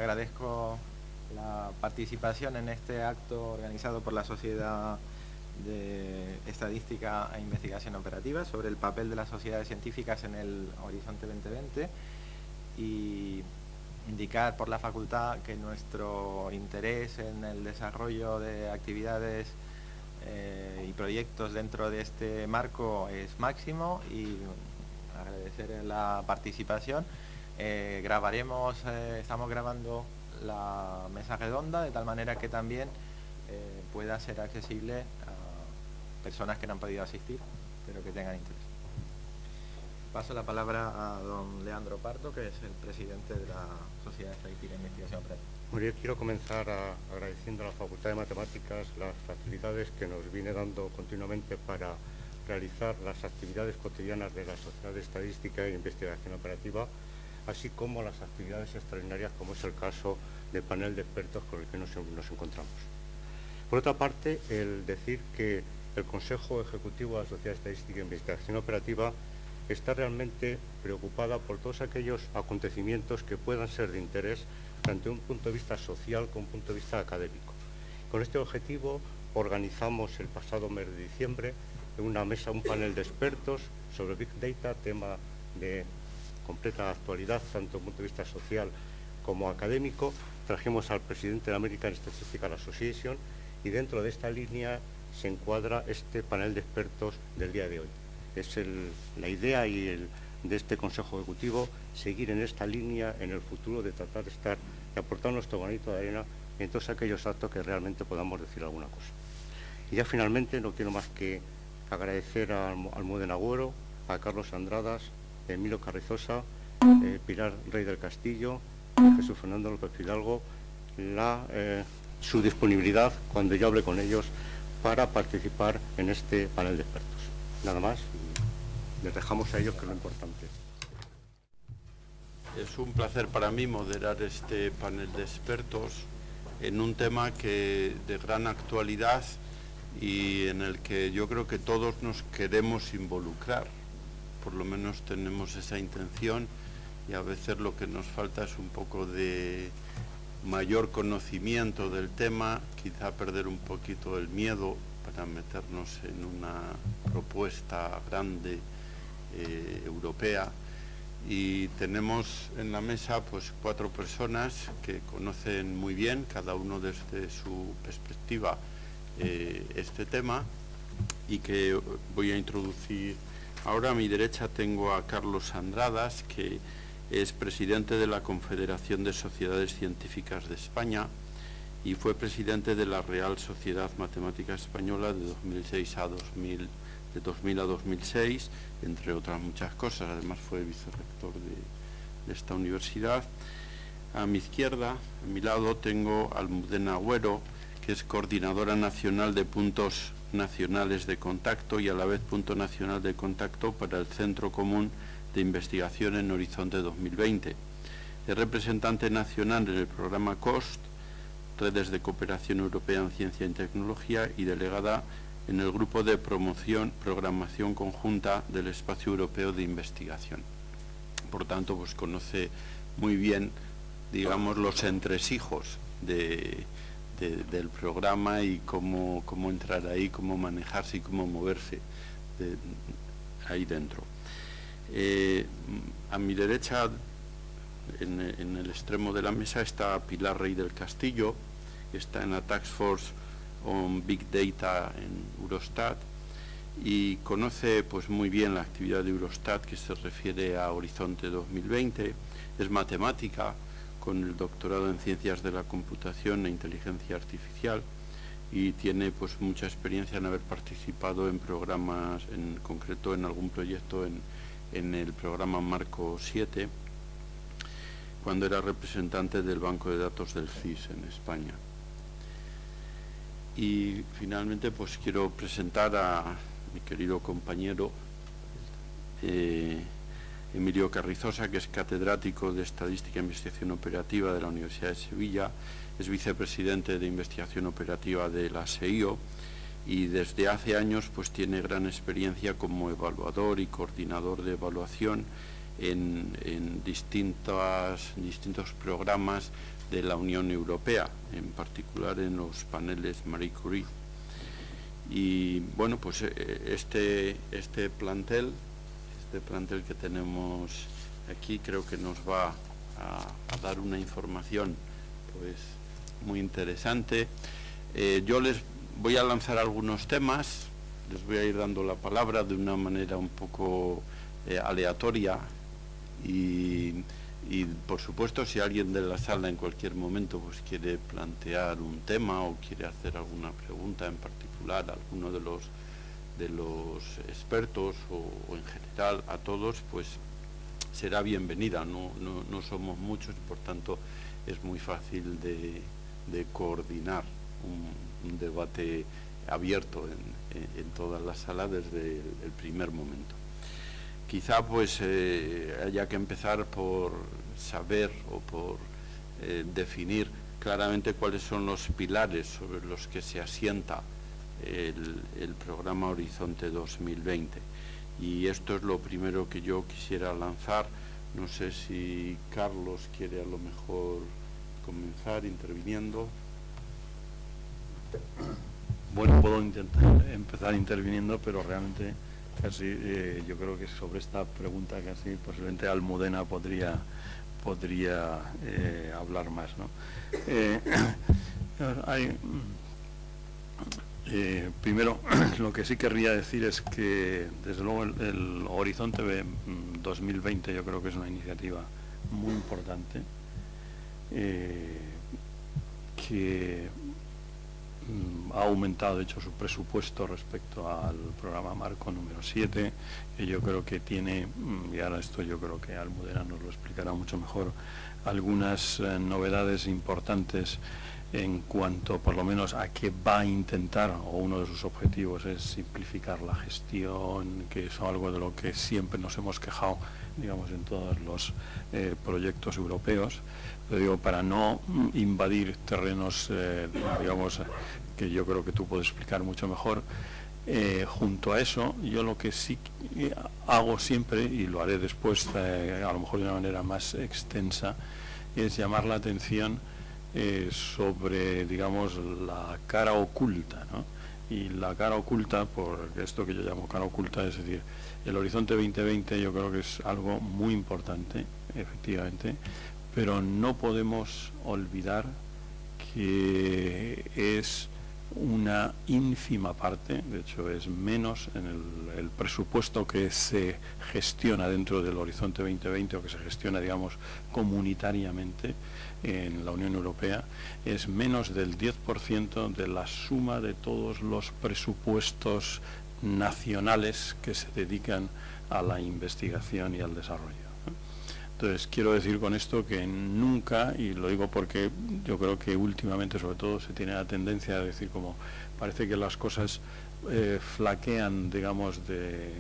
agradezco la participación en este acto organizado por la Sociedad de Estadística e Investigación Operativa sobre el papel de las sociedades científicas en el Horizonte 2020 y indicar por la facultad que nuestro interés en el desarrollo de actividades y proyectos dentro de este marco es máximo y agradecer la participación. Estamos grabando la mesa redonda de tal manera que también pueda ser accesible a personas que no han podido asistir pero que tengan interés. Paso la palabra a don Leandro Pardo, que es el presidente de la Sociedad de Estadística e Investigación Operativa. Bueno, yo quiero comenzar agradeciendo a la Facultad de Matemáticas las facilidades que nos viene dando continuamente para realizar las actividades cotidianas de la Sociedad de Estadística e Investigación Operativa, así como las actividades extraordinarias, como es el caso del panel de expertos con el que nos encontramos. Por otra parte, el decir que el Consejo Ejecutivo de la Sociedad de Estadística e Investigación Operativa está realmente preocupada por todos aquellos acontecimientos que puedan ser de interés tanto desde un punto de vista social como un punto de vista académico. Con este objetivo organizamos el pasado mes de diciembre un panel de expertos sobre Big Data, tema de completa actualidad tanto desde un punto de vista social como académico. Trajimos al presidente de la American Statistical Association y dentro de esta línea se encuadra este panel de expertos del día de hoy. Es la idea de este Consejo Ejecutivo seguir en esta línea en el futuro de tratar de aportar nuestro granito de arena en todos aquellos actos que realmente podamos decir alguna cosa. Y ya finalmente no quiero más que agradecer a Almudena Agüero, a Carlos Andradas, Emilio Carrizosa, Pilar Rey del Castillo, Jesús Fernando López Fidalgo, su disponibilidad cuando yo hable con ellos para participar en este panel de expertos. Nada más, les dejamos a ellos, que es lo importante. Es un placer para mí moderar este panel de expertos en un tema de gran actualidad y en el que yo creo que todos nos queremos involucrar. Por lo menos tenemos esa intención y a veces lo que nos falta es un poco de mayor conocimiento del tema, quizá perder un poquito el miedo para meternos en una propuesta grande europea. Y tenemos en la mesa pues 4 personas que conocen muy bien, cada uno desde su perspectiva, este tema, y que voy a introducir. Ahora a mi derecha tengo a Carlos Andradas, que es presidente de la Confederación de Sociedades Científicas de España y fue presidente de la Real Sociedad Matemática Española de 2000 a 2006, entre otras muchas cosas. Además fue vicerrector de esta universidad. A mi izquierda, a mi lado, tengo a Almudena Agüero, que es coordinadora nacional de puntos nacionales de contacto y a la vez punto nacional de contacto para el Centro Común de Investigación en Horizonte 2020. Es representante nacional en el programa COST, Redes de Cooperación Europea en Ciencia y Tecnología, y delegada en el Grupo de Programación Conjunta del Espacio Europeo de Investigación. Por tanto, pues conoce muy bien, digamos, los entresijos del programa y cómo entrar ahí, cómo manejarse y cómo moverse ahí dentro. A mi derecha, en el extremo de la mesa, está Pilar Rey del Castillo, que está en la Task Force on Big Data en Eurostat y conoce pues muy bien la actividad de Eurostat, que se refiere a Horizonte 2020. Es matemática con el doctorado en Ciencias de la Computación e Inteligencia Artificial y tiene pues mucha experiencia en haber participado en programas, en concreto en algún proyecto en el programa Marco 7, cuando era representante del Banco de Datos del CIS en España. Y finalmente pues quiero presentar a mi querido compañero Emilio Carrizosa, que es catedrático de Estadística e Investigación Operativa de la Universidad de Sevilla, es vicepresidente de Investigación Operativa de la SEIO y desde hace años pues tiene gran experiencia como evaluador y coordinador de evaluación en distintos programas de la Unión Europea, en particular en los paneles Marie Curie. Y bueno, pues este plantel que tenemos aquí creo que nos va a dar una información pues muy interesante. Yo les voy a lanzar algunos temas, les voy a ir dando la palabra de una manera un poco aleatoria y por supuesto, si alguien de la sala en cualquier momento pues quiere plantear un tema o quiere hacer alguna pregunta en particular a alguno de los expertos o en general a todos, pues será bienvenida. No somos muchos y por tanto es muy fácil de coordinar un debate abierto en toda la sala desde el primer momento. Quizá pues haya que empezar por saber o por definir claramente cuáles son los pilares sobre los que se asienta el programa Horizonte 2020. Y esto es lo primero que yo quisiera lanzar. No sé si Carlos quiere a lo mejor comenzar interviniendo. Bueno, puedo intentar empezar interviniendo, pero realmente casi yo creo que sobre esta pregunta casi posiblemente Almudena podría hablar más, ¿no? Primero, lo que sí querría decir es que desde luego el Horizonte 2020 yo creo que es una iniciativa muy importante que ha aumentado de hecho su presupuesto respecto al programa marco número 7, que yo creo que tiene, y ahora esto yo creo que Almudena nos lo explicará mucho mejor, algunas novedades importantes en cuanto por lo menos a que va a intentar, o uno de sus objetivos es simplificar la gestión, que es algo de lo que siempre nos hemos quejado, digamos, en todos los proyectos europeos. Lo digo para no invadir terrenos, digamos, que yo creo que tú puedes explicar mucho mejor. Junto a eso, yo lo que sí hago siempre, y lo haré después a lo mejor de una manera más extensa, es llamar la atención sobre, digamos, la cara oculta, ¿no? Y la cara oculta, por esto que yo llamo cara oculta, es decir, el Horizonte 2020 yo creo que es algo muy importante, efectivamente, pero no podemos olvidar que es una ínfima parte, de hecho es menos en el presupuesto que se gestiona dentro del Horizonte 2020 o que se gestiona, digamos, comunitariamente en la Unión Europea, es menos del 10% de la suma de todos los presupuestos nacionales que se dedican a la investigación y al desarrollo. Entonces, quiero decir con esto que nunca, y lo digo porque yo creo que últimamente sobre todo se tiene la tendencia a decir como parece que las cosas flaquean, digamos, de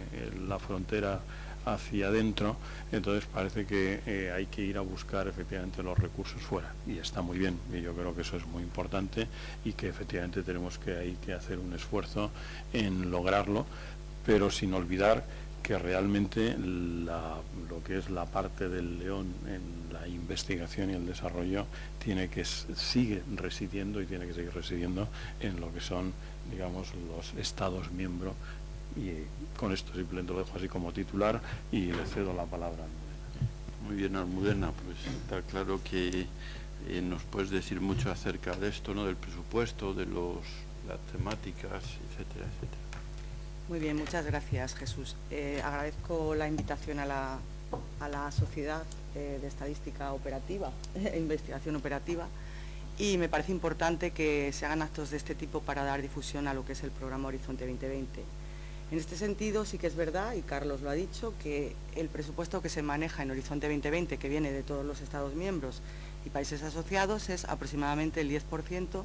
la frontera hacia adentro, entonces parece que hay que ir a buscar efectivamente los recursos fuera, y está muy bien, y yo creo que eso es muy importante y que efectivamente tenemos que hacer un esfuerzo en lograrlo, pero sin olvidar que realmente lo que es la parte del león en la investigación y el desarrollo sigue residiendo y tiene que seguir residiendo en lo que son, digamos, los Estados miembros. Y con esto simplemente lo dejo así como titular y le cedo la palabra a Almudena. Muy bien, Almudena, pues está claro que nos puedes decir mucho acerca de esto, ¿no? Del presupuesto, de las temáticas, etcétera, etcétera. Muy bien, muchas gracias, Jesús. Agradezco la invitación a la Sociedad de Estadística Operativa, Investigación Operativa, y me parece importante que se hagan actos de este tipo para dar difusión a lo que es el programa Horizonte 2020. En este sentido, sí que es verdad, y Carlos lo ha dicho, que el presupuesto que se maneja en Horizonte 2020, que viene de todos los Estados miembros y países asociados, es aproximadamente el 10%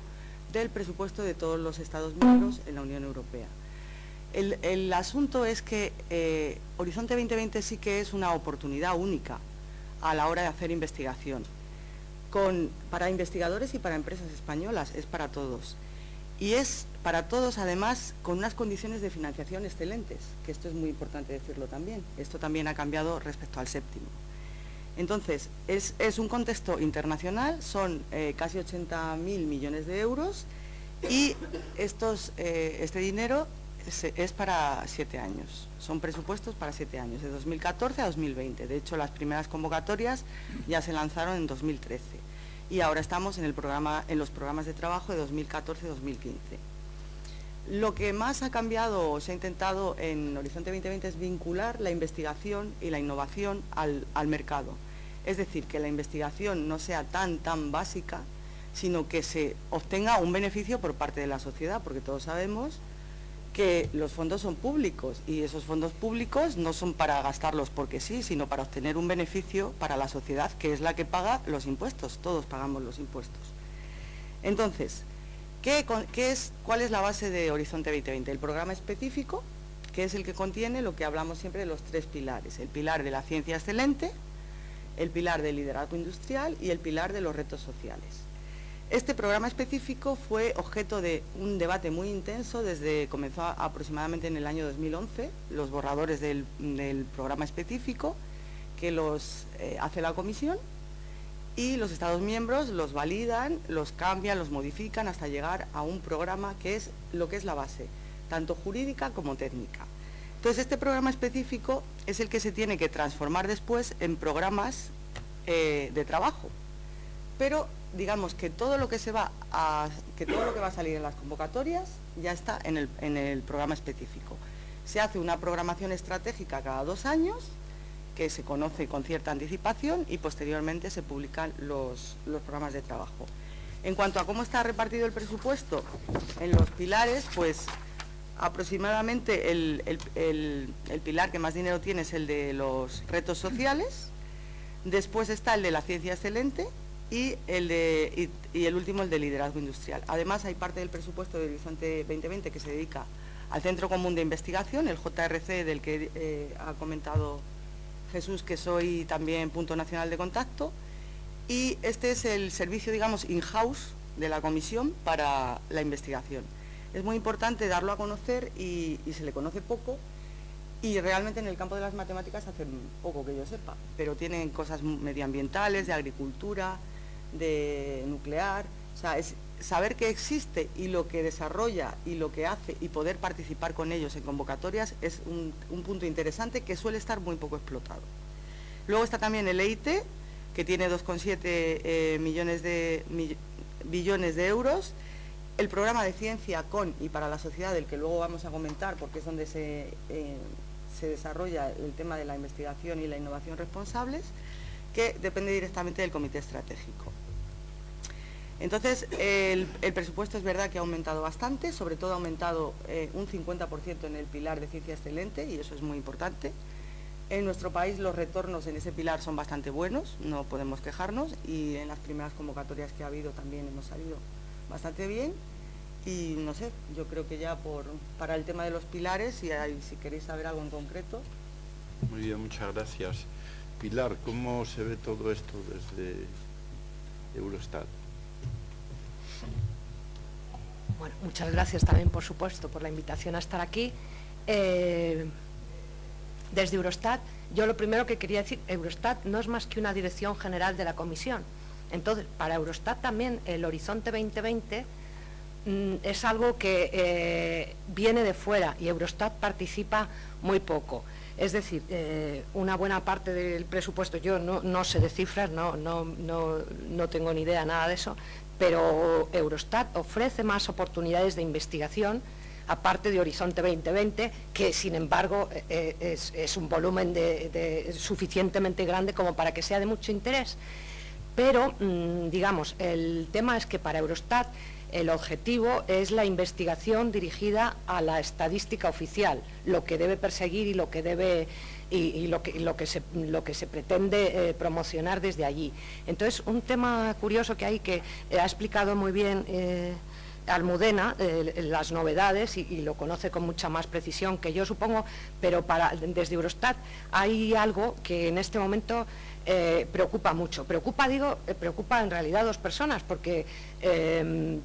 del presupuesto de todos los Estados miembros en la Unión Europea. El asunto es que Horizonte 2020 sí que es una oportunidad única a la hora de hacer investigación, para investigadores y para empresas españolas, es para todos. y es para todos, además, con unas condiciones de financiación excelentes, que esto es muy importante decirlo también. Esto también ha cambiado respecto al séptimo. Entonces, es un contexto internacional, son casi 80.000 millones de euros y este dinero es para 7 años. Son presupuestos para 7 años, de 2014 a 2020. De hecho, las primeras convocatorias ya se lanzaron en 2013 y ahora estamos en los programas de trabajo de 2014-2015. Lo que más ha cambiado o se ha intentado en Horizonte 2020 es vincular la investigación y la innovación al mercado. Es decir, que la investigación no sea tan básica, sino que se obtenga un beneficio por parte de la sociedad, porque todos sabemos que los fondos son públicos y esos fondos públicos no son para gastarlos porque sí, sino para obtener un beneficio para la sociedad, que es la que paga los impuestos. Todos pagamos los impuestos. Entonces, ¿cuál es la base de Horizonte 2020? El programa específico, que es el que contiene lo que hablamos siempre de los 3 pilares. El pilar de la ciencia excelente, el pilar del liderazgo industrial y el pilar de los retos sociales. Este programa específico fue objeto de un debate muy intenso comenzó aproximadamente en el año 2011, los borradores del programa específico, que los hace la Comisión, y los Estados miembros los validan, los cambian, los modifican hasta llegar a un programa que es lo que es la base, tanto jurídica como técnica. Entonces, este programa específico es el que se tiene que transformar después en programas de trabajo. Pero digamos que todo lo que va a salir en las convocatorias ya está en el programa específico. Se hace una programación estratégica cada 2 años, que se conoce con cierta anticipación y posteriormente se publican los programas de trabajo. En cuanto a cómo está repartido el presupuesto en los pilares, pues aproximadamente el pilar que más dinero tiene es el de los retos sociales, después está el de la ciencia excelente y el último el de liderazgo industrial. Además, hay parte del presupuesto de Horizonte 2020 que se dedica al Centro Común de Investigación, el JRC, del que ha comentado Jesús, que soy también punto nacional de contacto, y este es el servicio, digamos, in-house de la Comisión para la investigación. Es muy importante darlo a conocer y se le conoce poco, y realmente en el campo de las matemáticas hacen poco que yo sepa, pero tienen cosas medioambientales, de agricultura, de nuclear. O sea, es saber que existe y lo que desarrolla y lo que hace y poder participar con ellos en convocatorias es un punto interesante que suele estar muy poco explotado. Luego está también el EIT, que tiene 2,7 billones de euros, el programa de ciencia con y para la sociedad, del que luego vamos a comentar porque es donde se desarrolla el tema de la investigación y la innovación responsables, que depende directamente del comité estratégico. Entonces, el presupuesto es verdad que ha aumentado bastante, sobre todo ha aumentado un 50% en el pilar de ciencia excelente, y eso es muy importante. En nuestro país los retornos en ese pilar son bastante buenos, no podemos quejarnos, y en las primeras convocatorias que ha habido también hemos salido bastante bien. Y no sé, yo creo que ya para el tema de los pilares, si queréis saber algo en concreto. Muy bien, muchas gracias. Pilar, ¿cómo se ve todo esto desde Eurostat? Bueno, muchas gracias también, por supuesto, por la invitación a estar aquí. Desde Eurostat, yo lo primero que quería decir, Eurostat no es más que una dirección general de la Comisión. Entonces, para Eurostat también el Horizonte 2020 es algo que viene de fuera y Eurostat participa muy poco. Es decir, una buena parte del presupuesto, yo no sé de cifras, no tengo ni idea nada de eso, pero Eurostat ofrece más oportunidades de investigación, aparte de Horizonte 2020, que sin embargo es un volumen suficientemente grande como para que sea de mucho interés. Pero, digamos, el tema es que para Eurostat el objetivo es la investigación dirigida a la estadística oficial, lo que debe perseguir y lo que se pretende promocionar desde allí. Entonces, un tema curioso que hay, que ha explicado muy bien Almudena las novedades y lo conoce con mucha más precisión que yo, supongo, pero desde Eurostat hay algo que en este momento preocupa mucho. Preocupa en realidad a dos personas, porque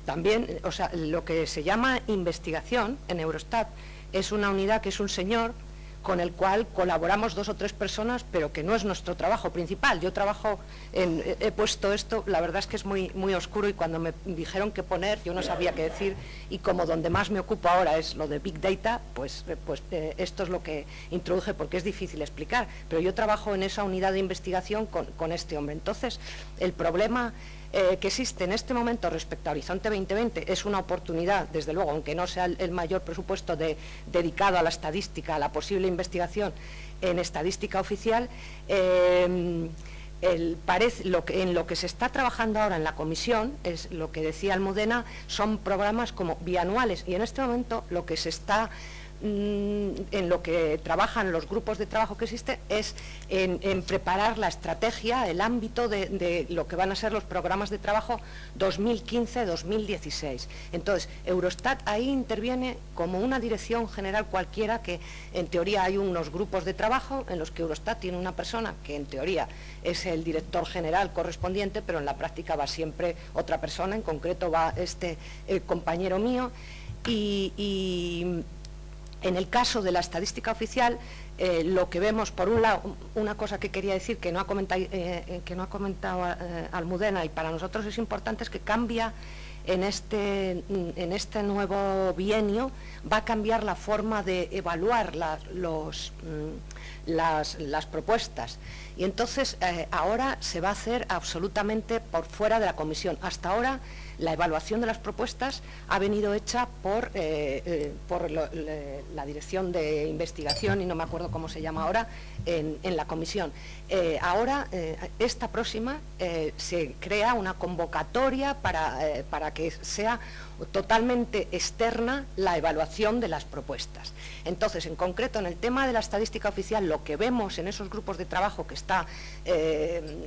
también, o sea, lo que se llama investigación en Eurostat es una unidad que es un señor con el cual colaboramos 2 o 3 personas, pero que no es nuestro trabajo principal. Yo he puesto esto, la verdad es que es muy, muy oscuro, y cuando me dijeron qué poner, yo no sabía qué decir, y como donde más me ocupo ahora es lo de Big Data, pues esto es lo que introduje, porque es difícil explicar, pero yo trabajo en esa unidad de investigación con este hombre. Entonces, el problema que existe en este momento respecto a Horizonte 2020 es una oportunidad, desde luego, aunque no sea el mayor presupuesto dedicado a la estadística, a la posible investigación en estadística oficial. En lo que se está trabajando ahora en la comisión, es lo que decía Almudena, son programas como bianuales, y en este momento lo que se está en lo que trabajan los grupos de trabajo que existen es en preparar la estrategia, el ámbito de lo que van a ser los programas de trabajo 2015-2016. Entonces, Eurostat ahí interviene como una dirección general cualquiera, que en teoría hay unos grupos de trabajo en los que Eurostat tiene una persona que en teoría es el director general correspondiente, pero en la práctica va siempre otra persona, en concreto va el compañero mío, y en el caso de la estadística oficial, lo que vemos, por un lado, una cosa que quería decir que no ha comentado Almudena, y para nosotros es importante, es que cambia en este nuevo bienio, va a cambiar la forma de evaluar las propuestas. Y entonces ahora se va a hacer absolutamente por fuera de la comisión. Hasta ahora la evaluación de las propuestas ha venido hecha por la dirección de investigación, y no me acuerdo cómo se llama ahora, en la comisión. Ahora, esta próxima, se crea una convocatoria para que sea totalmente externa la evaluación de las propuestas. Entonces, en concreto, en el tema de la estadística oficial, lo que vemos en esos grupos de trabajo que está,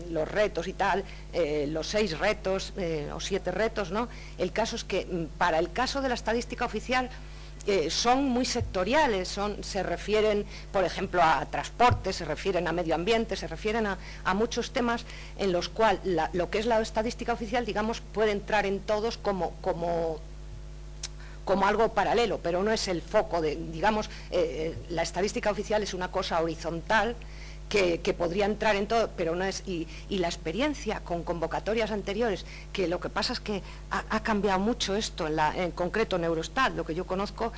los retos y tal, los 6 retos o 7 retos, ¿no? El caso es que para el caso de la estadística oficial son muy sectoriales, se refieren, por ejemplo, a transporte, se refieren a medio ambiente, se refieren a muchos temas en los cuales lo que es la estadística oficial, digamos, puede entrar en todos como algo paralelo, pero no es el foco digamos, la estadística oficial es una cosa horizontal que podría entrar en todo, pero no es, y la experiencia con convocatorias anteriores, que lo que pasa es que ha cambiado mucho esto, en concreto en Eurostat, lo que yo conozco,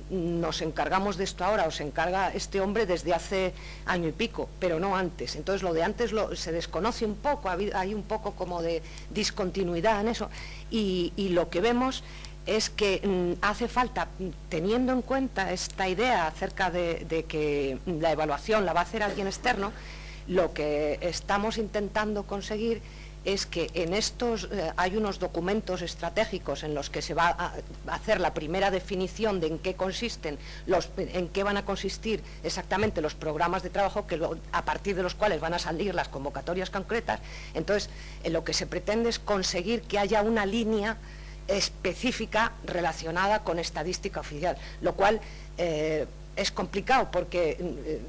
nos encargamos de esto ahora, o se encarga este hombre desde hace año y pico, pero no antes. Entonces lo de antes se desconoce un poco, hay un poco como de discontinuidad en eso, y lo que vemos es que hace falta, teniendo en cuenta esta idea acerca de que la evaluación la va a hacer alguien externo, lo que estamos intentando conseguir es que en estos hay unos documentos estratégicos en los que se va a hacer la primera definición de en qué consisten, en qué van a consistir exactamente los programas de trabajo, a partir de los cuales van a salir las convocatorias concretas. Entonces, lo que se pretende es conseguir que haya una línea específica relacionada con estadística oficial, lo cual es complicado porque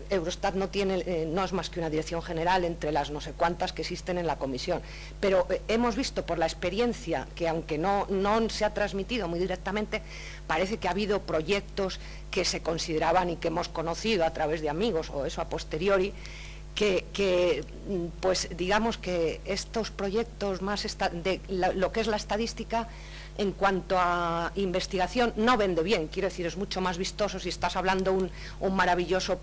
Eurostat no es más que una dirección general entre las no sé cuántas que existen en la comisión, pero hemos visto por la experiencia que, aunque no se ha transmitido muy directamente, parece que ha habido proyectos que se consideraban y que hemos conocido a través de amigos o eso a posteriori, que pues digamos que estos proyectos más de lo que es la estadística en cuanto a investigación no vende bien, quiero decir, es mucho más vistoso si estás hablando un maravilloso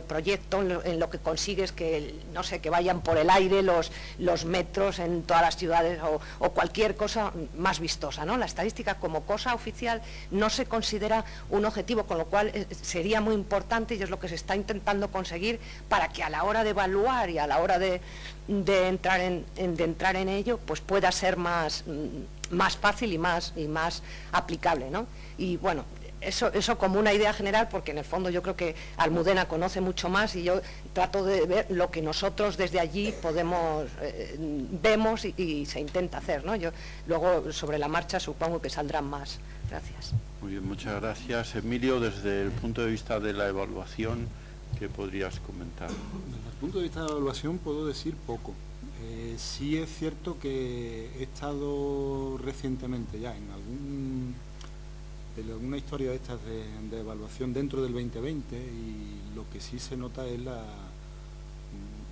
proyecto en lo que consigues que, no sé, que vayan por el aire los metros en todas las ciudades o cualquier cosa más vistosa, ¿no? La estadística como cosa oficial no se considera un objetivo, con lo cual sería muy importante, y es lo que se está intentando conseguir para que a la hora de evaluar y a la hora de entrar en ello, pues pueda ser más fácil y más aplicable, ¿no? Y bueno, eso como una idea general, porque en el fondo yo creo que Almudena conoce mucho más y yo trato de ver lo que nosotros desde allí vemos y se intenta hacer, ¿no? Yo luego sobre la marcha supongo que saldrán más. Gracias. Muy bien, muchas gracias. Emilio, desde el punto de vista de la evaluación, ¿qué podrías comentar? Desde el punto de vista de la evaluación puedo decir poco. Sí es cierto que he estado recientemente ya en alguna historia de estas de evaluación dentro del 2020 y lo que sí se nota es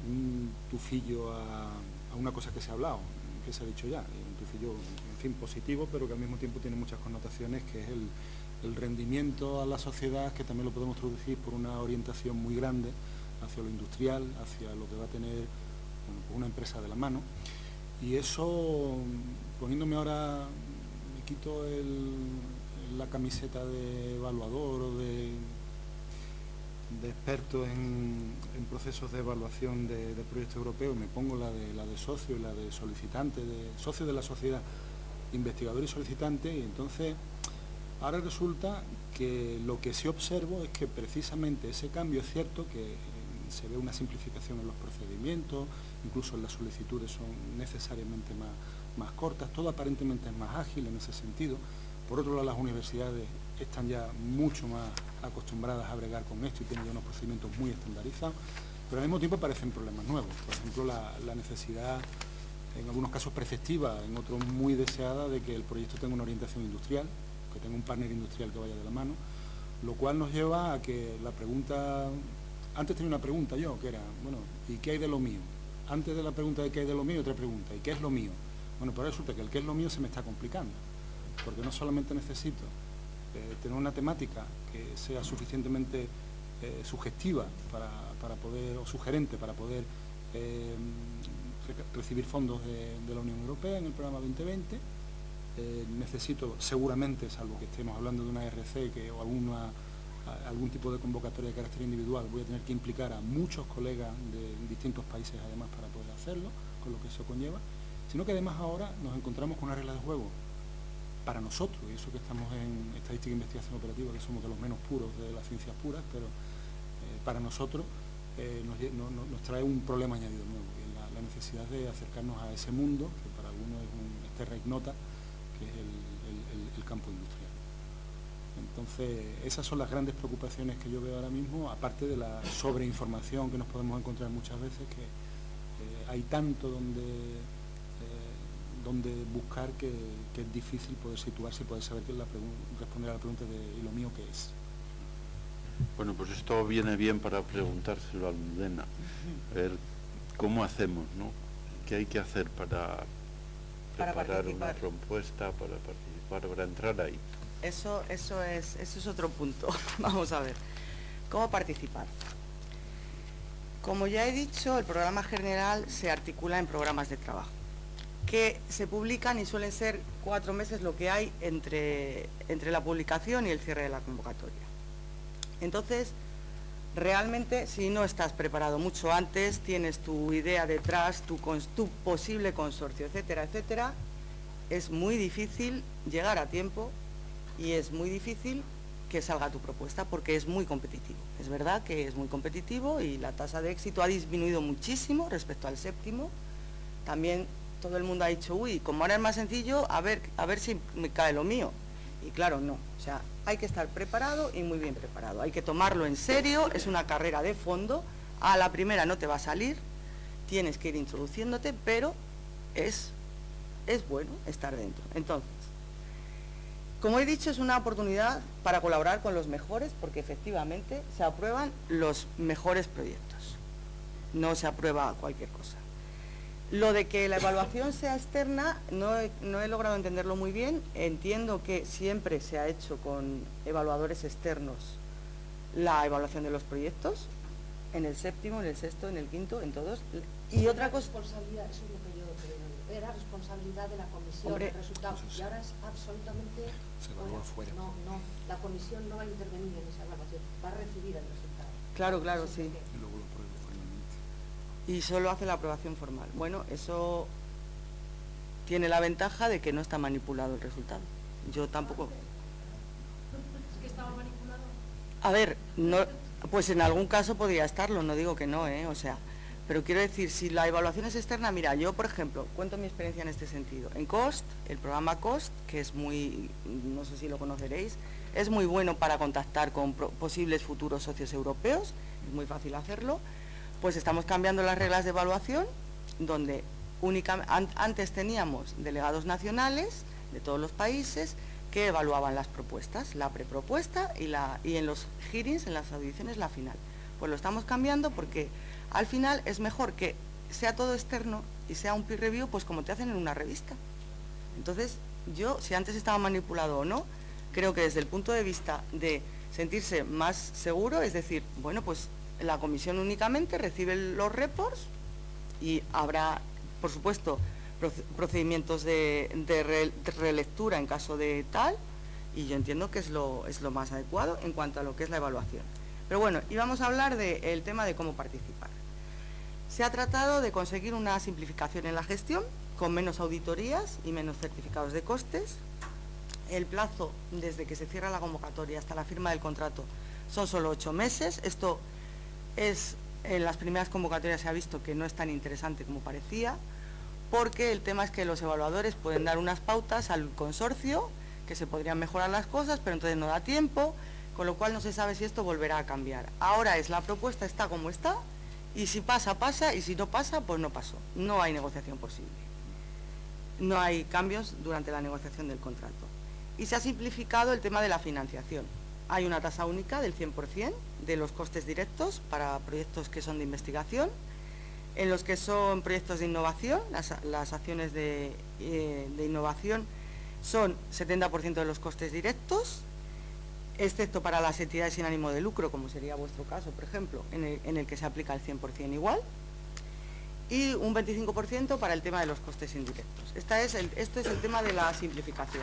un tufillo a una cosa que se ha hablado, que se ha dicho ya, un tufillo, en fin, positivo, pero que al mismo tiempo tiene muchas connotaciones, que es el rendimiento a la sociedad, que también lo podemos traducir por una orientación muy grande hacia lo industrial, hacia lo que va a tener una empresa de la mano. Y eso, poniéndome ahora, me quito la camiseta de evaluador o de experto en procesos de evaluación de proyectos europeos, me pongo la de socio y la de solicitante, de socio de la sociedad, investigador y solicitante, y entonces ahora resulta que lo que sí observo es que precisamente ese cambio es cierto, que se ve una simplificación en los procedimientos, incluso las solicitudes son necesariamente más cortas, todo aparentemente es más ágil en ese sentido. Por otro lado, las universidades están ya mucho más acostumbradas a bregar con esto y tienen ya unos procedimientos muy estandarizados, pero al mismo tiempo aparecen problemas nuevos. Por ejemplo, la necesidad, en algunos casos preceptiva, en otros muy deseada, de que el proyecto tenga una orientación industrial, que tenga un partner industrial que vaya de la mano, lo cual nos lleva a que la pregunta... Antes tenía una pregunta yo, que era, bueno, ¿y qué hay de lo mío? Antes de la pregunta de qué hay de lo mío, otra pregunta, ¿y qué es lo mío? Bueno, pues resulta que el qué es lo mío se me está complicando, porque no solamente necesito tener una temática que sea suficientemente sugestiva para poder, o sugerente para poder recibir fondos de la Unión Europea en el programa 2020, necesito seguramente, salvo que estemos hablando de una RC o algún tipo de convocatoria de carácter individual, voy a tener que implicar a muchos colegas de distintos países además para poder hacerlo, con lo que eso conlleva, sino que además ahora nos encontramos con una regla de juego para nosotros, y eso que estamos en estadística e investigación operativa, que somos de los menos puros de las ciencias puras, pero para nosotros nos trae un problema añadido nuevo, que es la necesidad de acercarnos a ese mundo, que para algunos es un terra ignota, que es el campo industrial. Entonces, esas son las grandes preocupaciones que yo veo ahora mismo, aparte de la sobreinformación que nos podemos encontrar muchas veces, que hay tanto donde buscar que es difícil poder situarse y poder saber responder a la pregunta de ¿y lo mío qué es? Bueno, pues esto viene bien para preguntárselo a Almudena. A ver, ¿cómo hacemos, no? ¿Qué hay que hacer para preparar una propuesta, para participar, para entrar ahí? Eso es otro punto. Vamos a ver. ¿Cómo participar? Como ya he dicho, el programa general se articula en programas de trabajo, que se publican y suelen ser 4 meses lo que hay entre la publicación y el cierre de la convocatoria. Entonces, realmente, si no estás preparado mucho antes, tienes tu idea detrás, tu posible consorcio, etcétera, etcétera, es muy difícil llegar a tiempo y es muy difícil que salga tu propuesta porque es muy competitivo. Es verdad que es muy competitivo y la tasa de éxito ha disminuido muchísimo respecto al séptimo. También todo el mundo ha dicho, uy, como ahora es más sencillo, a ver si me cae lo mío. Y claro, no. O sea, hay que estar preparado y muy bien preparado. Hay que tomarlo en serio, es una carrera de fondo. A la primera no te va a salir, tienes que ir introduciéndote, pero es bueno estar dentro. Entonces, como he dicho, es una oportunidad para colaborar con los mejores, porque efectivamente se aprueban los mejores proyectos. No se aprueba cualquier cosa. Lo de que la evaluación sea externa, no he logrado entenderlo muy bien. Entiendo que siempre se ha hecho con evaluadores externos la evaluación de los proyectos, en el séptimo, en el sexto, en el quinto, en todos. Y otra cosa... Responsabilidad, eso es lo que yo creo. Era responsabilidad de la comisión, Hombre, el resultado. Y ahora es absolutamente... Se evalúa fuera. No, la comisión no va a intervenir en esa evaluación, va a recibir el resultado. Claro, sí. Y luego lo apruebo formalmente. Y solo hace la aprobación formal. Bueno, eso tiene la ventaja de que no está manipulado el resultado. Yo tampoco... Es que estaba A ver, no, pues en algún caso podría estarlo, no digo que no, o sea, pero quiero decir, si la evaluación es externa, mira, yo, por ejemplo, cuento mi experiencia en este sentido. En COST, el programa COST, que es muy, no sé si lo conoceréis, es muy bueno para contactar con posibles futuros socios europeos, es muy fácil hacerlo, pues estamos cambiando las reglas de evaluación, donde antes teníamos delegados nacionales de todos los países que evaluaban las propuestas, la prepropuesta y en los hearings, en las audiciones, la final. Pues lo estamos cambiando porque al final es mejor que sea todo externo y sea un peer review, pues como te hacen en una revista. Entonces, yo, si antes estaba manipulado o no, creo que desde el punto de vista de sentirse más seguro, es decir, bueno, pues la comisión únicamente recibe los reports y habrá, por supuesto, procedimientos de relectura en caso de tal, y yo entiendo que es lo más adecuado en cuanto a lo que es la evaluación. Pero bueno, y vamos a hablar del tema de cómo participar. Se ha tratado de conseguir una simplificación en la gestión, con menos auditorías y menos certificados de costes. El plazo desde que se cierra la convocatoria hasta la firma del contrato son solo 8 meses. Esto es, en las primeras convocatorias se ha visto que no es tan interesante como parecía, porque el tema es que los evaluadores pueden dar unas pautas al consorcio, que se podrían mejorar las cosas, pero entonces no da tiempo, con lo cual no se sabe si esto volverá a cambiar. Ahora la propuesta está como está, y si pasa, pasa, y si no pasa, pues no pasó. No hay negociación posible. No hay cambios durante la negociación del contrato. Y se ha simplificado el tema de la financiación. Hay una tasa única del 100% de los costes directos para proyectos que son de investigación. En los que son proyectos de innovación, las acciones de innovación son 70% de los costes directos, excepto para las entidades sin ánimo de lucro, como sería vuestro caso, por ejemplo, en el que se aplica el 100% igual, y un 25% para el tema de los costes indirectos. Esto es el tema de la simplificación.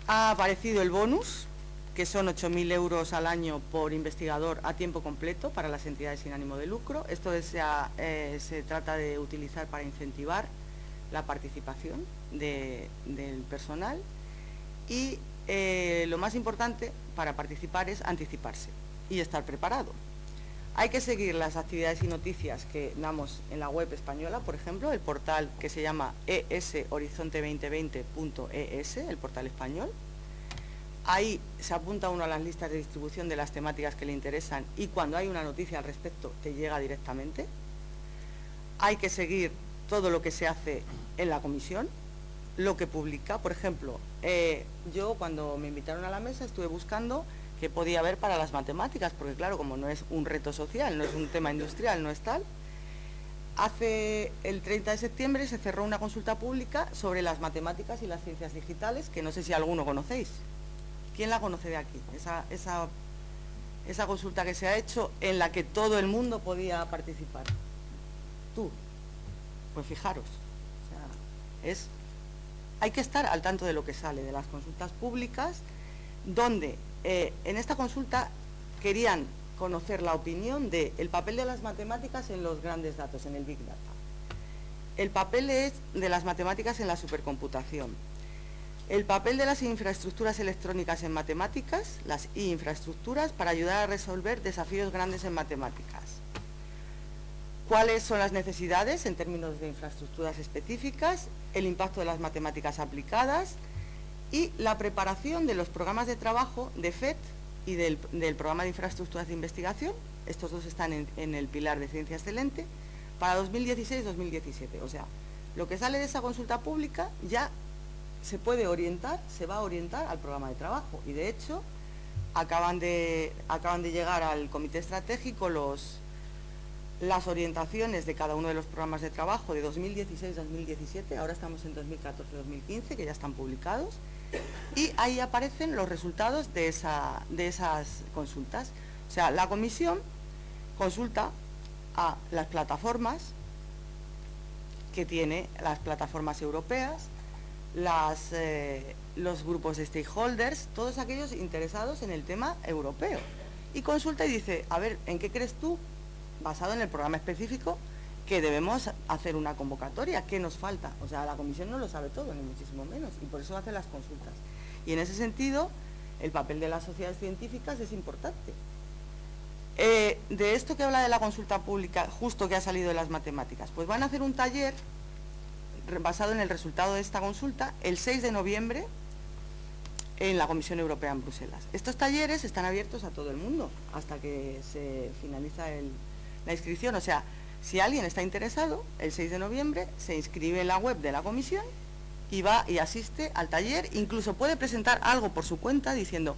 Ha aparecido el bonus, que son 8.000 euros al año por investigador a tiempo completo para las entidades sin ánimo de lucro. Esto se trata de utilizar para incentivar la participación del personal y lo más importante para participar es anticiparse y estar preparado. Hay que seguir las actividades y noticias que damos en la web española, por ejemplo, el portal que se llama eshorizonte2020.es, el portal español. Ahí se apunta uno a las listas de distribución de las temáticas que le interesan y cuando hay una noticia al respecto te llega directamente. Hay que seguir todo lo que se hace en la comisión, lo que publica. Por ejemplo, yo cuando me invitaron a la mesa estuve buscando qué podía haber para las matemáticas, porque claro, como no es un reto social, no es un tema industrial, no es tal. Hace el 30 de septiembre se cerró una consulta pública sobre las matemáticas y las ciencias digitales, que no sé si alguno conocéis. ¿Quién la conoce de aquí? Esa consulta que se ha hecho en la que todo el mundo podía participar. Tú. Pues fijaros. O sea, hay que estar al tanto de lo que sale de las consultas públicas, donde en esta consulta querían conocer la opinión del papel de las matemáticas en los grandes datos, en el Big Data. El papel de las matemáticas en la supercomputación. El papel de las infraestructuras electrónicas en matemáticas, las infraestructuras, para ayudar a resolver desafíos grandes en matemáticas. ¿Cuáles son las necesidades en términos de infraestructuras específicas? El impacto de las matemáticas aplicadas y la preparación de los programas de trabajo de FET y del programa de infraestructuras de investigación. Estos dos están en el pilar de ciencia excelente para 2016-2017. O sea, lo que sale de esa consulta pública ya se puede orientar, se va a orientar al programa de trabajo y de hecho acaban de llegar al comité estratégico las orientaciones de cada uno de los programas de trabajo de 2016-2017, ahora estamos en 2014-2015, que ya están publicados, y ahí aparecen los resultados de esas consultas. O sea, la comisión consulta a las plataformas que tiene, las plataformas europeas, los grupos de stakeholders, todos aquellos interesados en el tema europeo, y consulta y dice, a ver, ¿en qué crees tú, basado en el programa específico, que debemos hacer una convocatoria? ¿Qué nos falta? O sea, la comisión no lo sabe todo, ni muchísimo menos, y por eso hace las consultas. Y en ese sentido, el papel de las sociedades científicas es importante. De esto que habla de la consulta pública, justo que ha salido de las matemáticas, pues van a hacer un taller basado en el resultado de esta consulta el 6 de noviembre en la Comisión Europea en Bruselas. Estos talleres están abiertos a todo el mundo hasta que se finaliza la inscripción. O sea, si alguien está interesado, el 6 de noviembre se inscribe en la web de la Comisión y va y asiste al taller. Incluso puede presentar algo por su cuenta diciendo,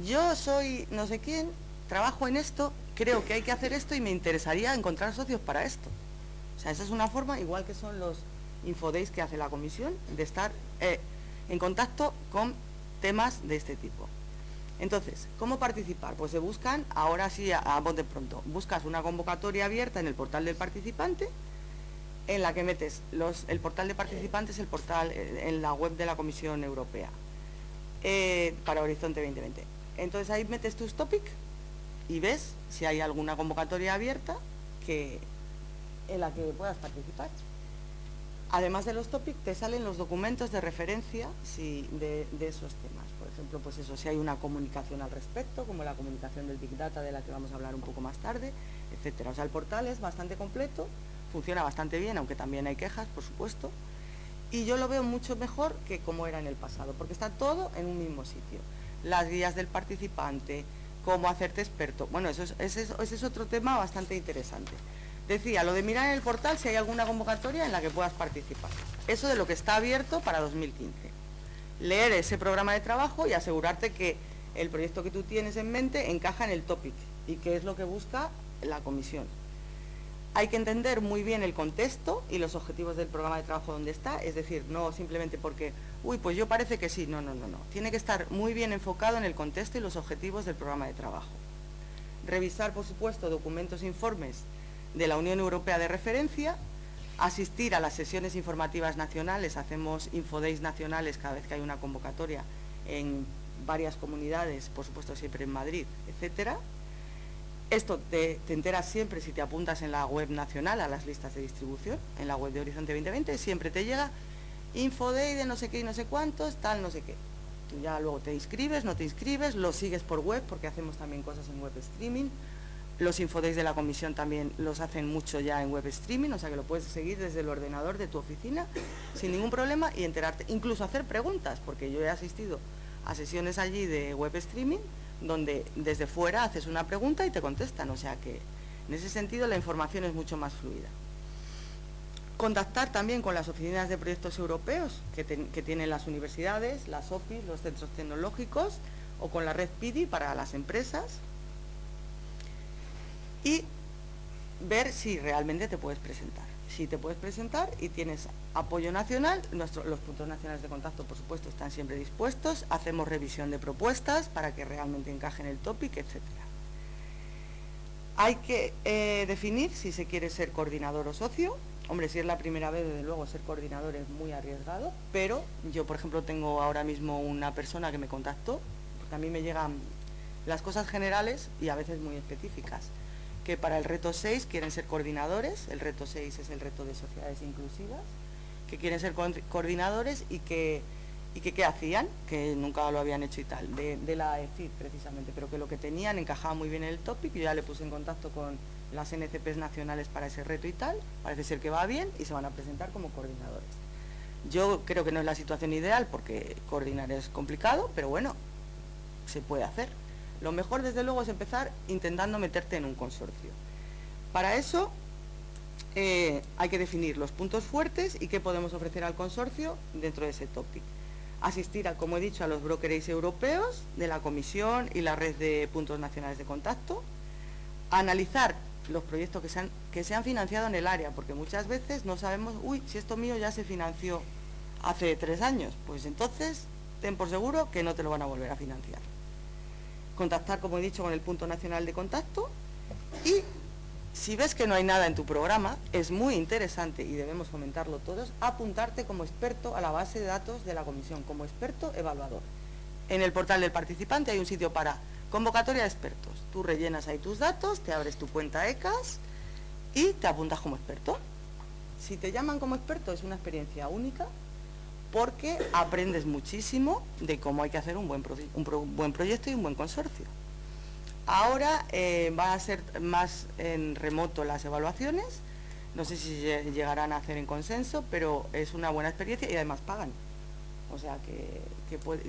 yo soy no sé quién, trabajo en esto, creo que hay que hacer esto y me interesaría encontrar socios para esto. O sea, esa es una forma, igual que son los infodays que hace la Comisión, de estar en contacto con temas de este tipo. Entonces, ¿cómo participar? Pues se buscan, ahora sí, a bote pronto, buscas una convocatoria abierta en el portal del participante, en la que metes el portal de participantes, el portal en la web de la Comisión Europea, para Horizonte 2020. Entonces ahí metes tus topics y ves si hay alguna convocatoria abierta en la que puedas participar. Además de los topics, te salen los documentos de referencia de esos temas. Por ejemplo, pues eso, si hay una comunicación al respecto, como la comunicación del Big Data, de la que vamos a hablar un poco más tarde, etcétera. O sea, el portal es bastante completo, funciona bastante bien, aunque también hay quejas, por supuesto, y yo lo veo mucho mejor que como era en el pasado, porque está todo en un mismo sitio. Las guías del participante, cómo hacerte experto. Bueno, ese es otro tema bastante interesante. Decía, lo de mirar en el portal si hay alguna convocatoria en la que puedas participar. Eso de lo que está abierto para 2015. Leer ese programa de trabajo y asegurarte que el proyecto que tú tienes en mente encaja en el topic y qué es lo que busca la comisión. Hay que entender muy bien el contexto y los objetivos del programa de trabajo donde está, es decir, no simplemente porque, uy, pues yo parece que sí, no. Tiene que estar muy bien enfocado en el contexto y los objetivos del programa de trabajo. Revisar, por supuesto, documentos e informes de la Unión Europea de referencia, asistir a las sesiones informativas nacionales, hacemos infodays nacionales cada vez que hay una convocatoria en varias comunidades, por supuesto siempre en Madrid, etcétera. Esto te enteras siempre si te apuntas en la web nacional a las listas de distribución, en la web de Horizonte 2020, siempre te llega infoday de no sé qué y no sé cuántos, tal no sé qué. Tú ya luego te inscribes, no te inscribes, lo sigues por web, porque hacemos también cosas en web streaming. Los infodays de la comisión también los hacen mucho ya en web streaming, o sea que lo puedes seguir desde el ordenador de tu oficina sin ningún problema y enterarte, incluso hacer preguntas, porque yo he asistido a sesiones allí de web streaming donde desde fuera haces una pregunta y te contestan, o sea que en ese sentido la información es mucho más fluida. Contactar también con las oficinas de proyectos europeos que tienen las universidades, las OPIs, los centros tecnológicos o con la red PIDI para las empresas y ver si realmente te puedes presentar. Si te puedes presentar y tienes apoyo nacional, los puntos nacionales de contacto, por supuesto, están siempre dispuestos, hacemos revisión de propuestas para que realmente encajen el topic, etc. Hay que definir si se quiere ser coordinador o socio. Hombre, si es la primera vez, desde luego, ser coordinador es muy arriesgado, pero yo, por ejemplo, tengo ahora mismo una persona que me contactó, porque a mí me llegan las cosas generales y a veces muy específicas, que para el reto 6 quieren ser coordinadores, el reto 6 es el reto de sociedades inclusivas, que quieren ser coordinadores y que ¿qué hacían? Que nunca lo habían hecho y tal, de la EFID precisamente, pero que lo que tenían encajaba muy bien en el topic. Yo ya le puse en contacto con las NCPs nacionales para ese reto y tal, parece ser que va bien y se van a presentar como coordinadores. Yo creo que no es la situación ideal porque coordinar es complicado, pero bueno, se puede hacer. Lo mejor, desde luego, es empezar intentando meterte en un consorcio. Para eso hay que definir los puntos fuertes y qué podemos ofrecer al consorcio dentro de ese topic. Asistir, como he dicho, a los brokerage europeos de la Comisión y la red de puntos nacionales de contacto. Analizar los proyectos que se han financiado en el área, porque muchas veces no sabemos, uy, si esto mío ya se financió hace 3 años, pues entonces ten por seguro que no te lo van a volver a financiar. Contactar, como he dicho, con el punto nacional de contacto y si ves que no hay nada en tu programa, es muy interesante y debemos fomentarlo todos, apuntarte como experto a la base de datos de la comisión, como experto evaluador. En el portal del participante hay un sitio para convocatoria de expertos. Tú rellenas ahí tus datos, te abres tu cuenta ECAS y te apuntas como experto. Si te llaman como experto es una experiencia única porque aprendes muchísimo de cómo hay que hacer un buen proyecto y un buen consorcio. Ahora van a ser más en remoto las evaluaciones, no sé si llegarán a hacer en consenso, pero es una buena experiencia y además pagan. O sea que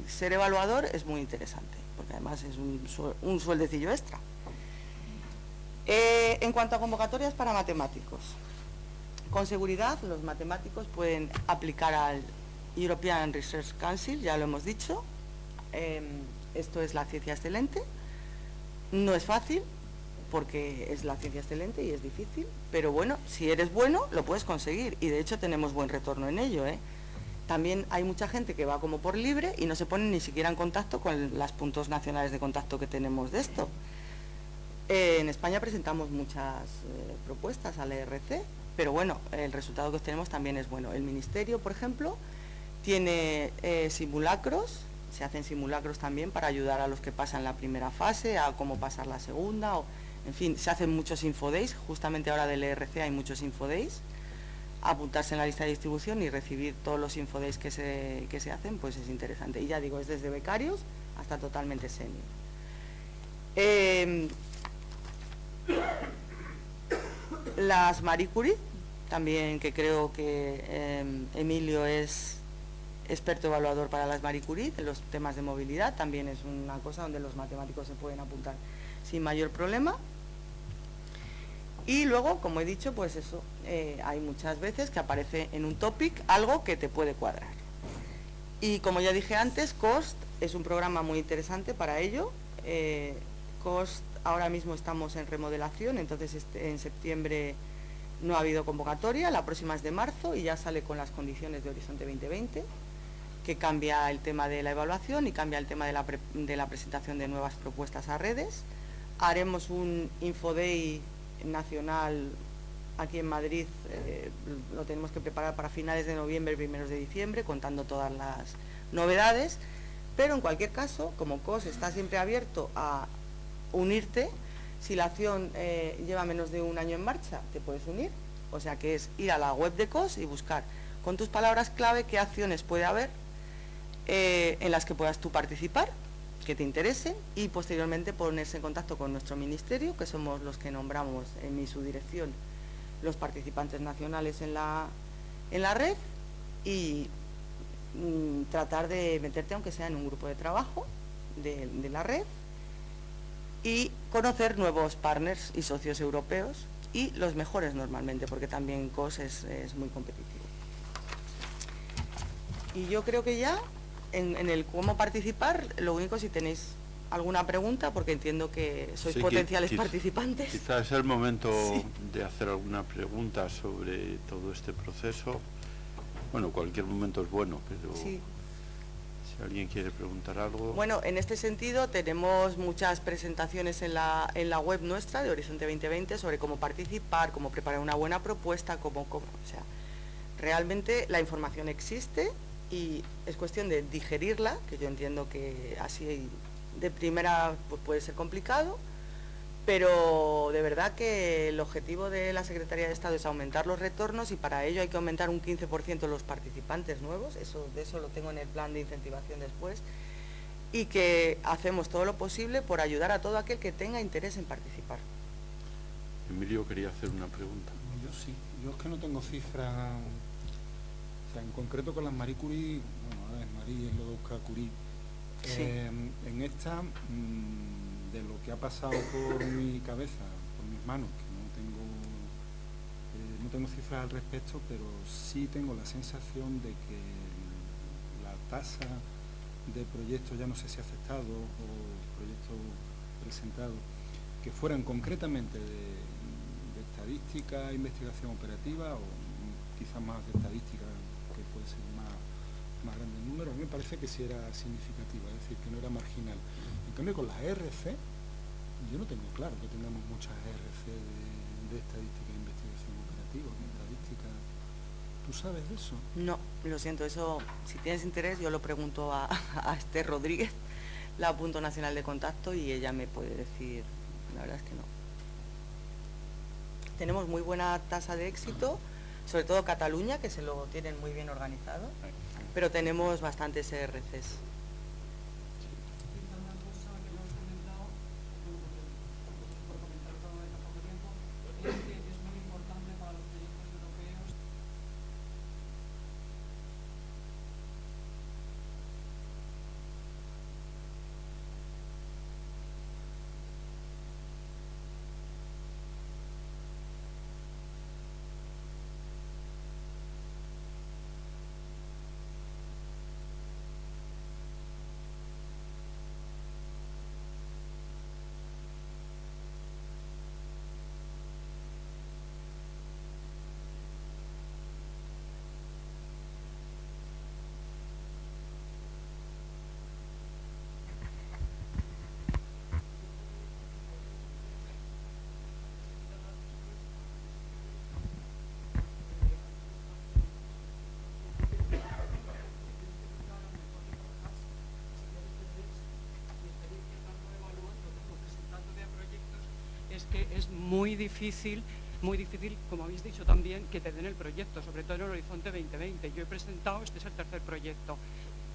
ser evaluador es muy interesante, porque además es un sueldecillo extra. En cuanto a convocatorias para matemáticos, con seguridad los matemáticos pueden aplicar al European Research Council, ya lo hemos dicho. Esto es la ciencia excelente. No es fácil, porque es la ciencia excelente y es difícil, pero bueno, si eres bueno, lo puedes conseguir, y de hecho tenemos buen retorno en ello, ¿eh? También hay mucha gente que va como por libre y no se pone ni siquiera en contacto con los puntos nacionales de contacto que tenemos de esto. En España presentamos muchas propuestas al ERC, pero bueno, el resultado que obtenemos también es bueno. El Ministerio, por ejemplo, tiene simulacros, se hacen simulacros también para ayudar a los que pasan la primera fase, a cómo pasar la segunda, en fin, se hacen muchos infodays, justamente ahora del ERC hay muchos infodays. Apuntarse en la lista de distribución y recibir todos los infodays que se hacen, pues es interesante. Y ya digo, es desde becarios hasta totalmente senior. Las Marie Curie, también, que creo que Emilio es experto evaluador para las Marie Curie, en los temas de movilidad, también es una cosa donde los matemáticos se pueden apuntar sin mayor problema. Y luego, como he dicho, pues eso, hay muchas veces que aparece en un topic algo que te puede cuadrar. Y como ya dije antes, COST es un programa muy interesante para ello. COST, ahora mismo estamos en remodelación, entonces en septiembre no ha habido convocatoria, la próxima es de marzo y ya sale con las condiciones de Horizonte 2020, que cambia el tema de la evaluación y cambia el tema de la presentación de nuevas propuestas a redes. Haremos un Infoday nacional aquí en Madrid, lo tenemos que preparar para finales de noviembre, primeros de diciembre, contando todas las novedades, pero en cualquier caso, como COS está siempre abierto a unirte, si la acción lleva menos de un año en marcha, te puedes unir, o sea que es ir a la web de COS y buscar con tus palabras clave qué acciones puede haber en las que puedas tú participar, que te interesen, y posteriormente ponerse en contacto con nuestro ministerio, que somos los que nombramos en mi subdirección los participantes nacionales en la red, y tratar de meterte, aunque sea en un grupo de trabajo de la red, y conocer nuevos partners y socios europeos, y los mejores normalmente, porque también COS es muy competitivo. Y yo creo que ya en el cómo participar, lo único, si tenéis alguna pregunta, porque entiendo que sois potenciales participantes. Quizás es el momento de hacer alguna pregunta sobre todo este proceso. Bueno, cualquier momento es bueno, pero si alguien quiere preguntar algo. Bueno, en este sentido tenemos muchas presentaciones en la web nuestra de Horizonte 2020 sobre cómo participar, cómo preparar una buena propuesta, o sea, realmente la información existe y es cuestión de digerirla, que yo entiendo que así de primera pues puede ser complicado, pero de verdad que el objetivo de la Secretaría de Estado es aumentar los retornos, y para ello hay que aumentar un 15% los participantes nuevos, de eso lo tengo en el plan de incentivación después, y que hacemos todo lo posible por ayudar a todo aquel que tenga interés en participar. Emilio quería hacer una pregunta. Yo sí, yo es que no tengo cifras, o sea, en concreto con las Marie Curie, bueno, ahora es Marie, es Lodowska Curie, en esta, de lo que ha pasado por mi cabeza, por mis manos, que no tengo cifras al respecto, pero sí tengo la sensación de que la tasa de proyectos, ya no sé si aceptados o proyectos presentados, que fueran concretamente de estadística, investigación operativa, o quizás más de estadística, que puede ser más grande el número, a mí me parece que sí era significativa, es decir, que no era marginal. En cambio, con las ERC, yo no tengo claro que tengamos muchas ERC de estadística e investigación operativa, de estadística. ¿Tú sabes de eso? No, lo siento, eso, si tienes interés, yo lo pregunto a Esther Rodríguez, la Punto Nacional de Contacto, y ella me puede decir, la verdad es que no. Tenemos muy buena tasa de éxito, sobre todo Cataluña, que se lo tienen muy bien organizado, pero tenemos bastantes ERCs. Es que es muy difícil, como habéis dicho también, que te den el proyecto, sobre todo en el Horizonte 2020. Yo he presentado, este es el tercer proyecto.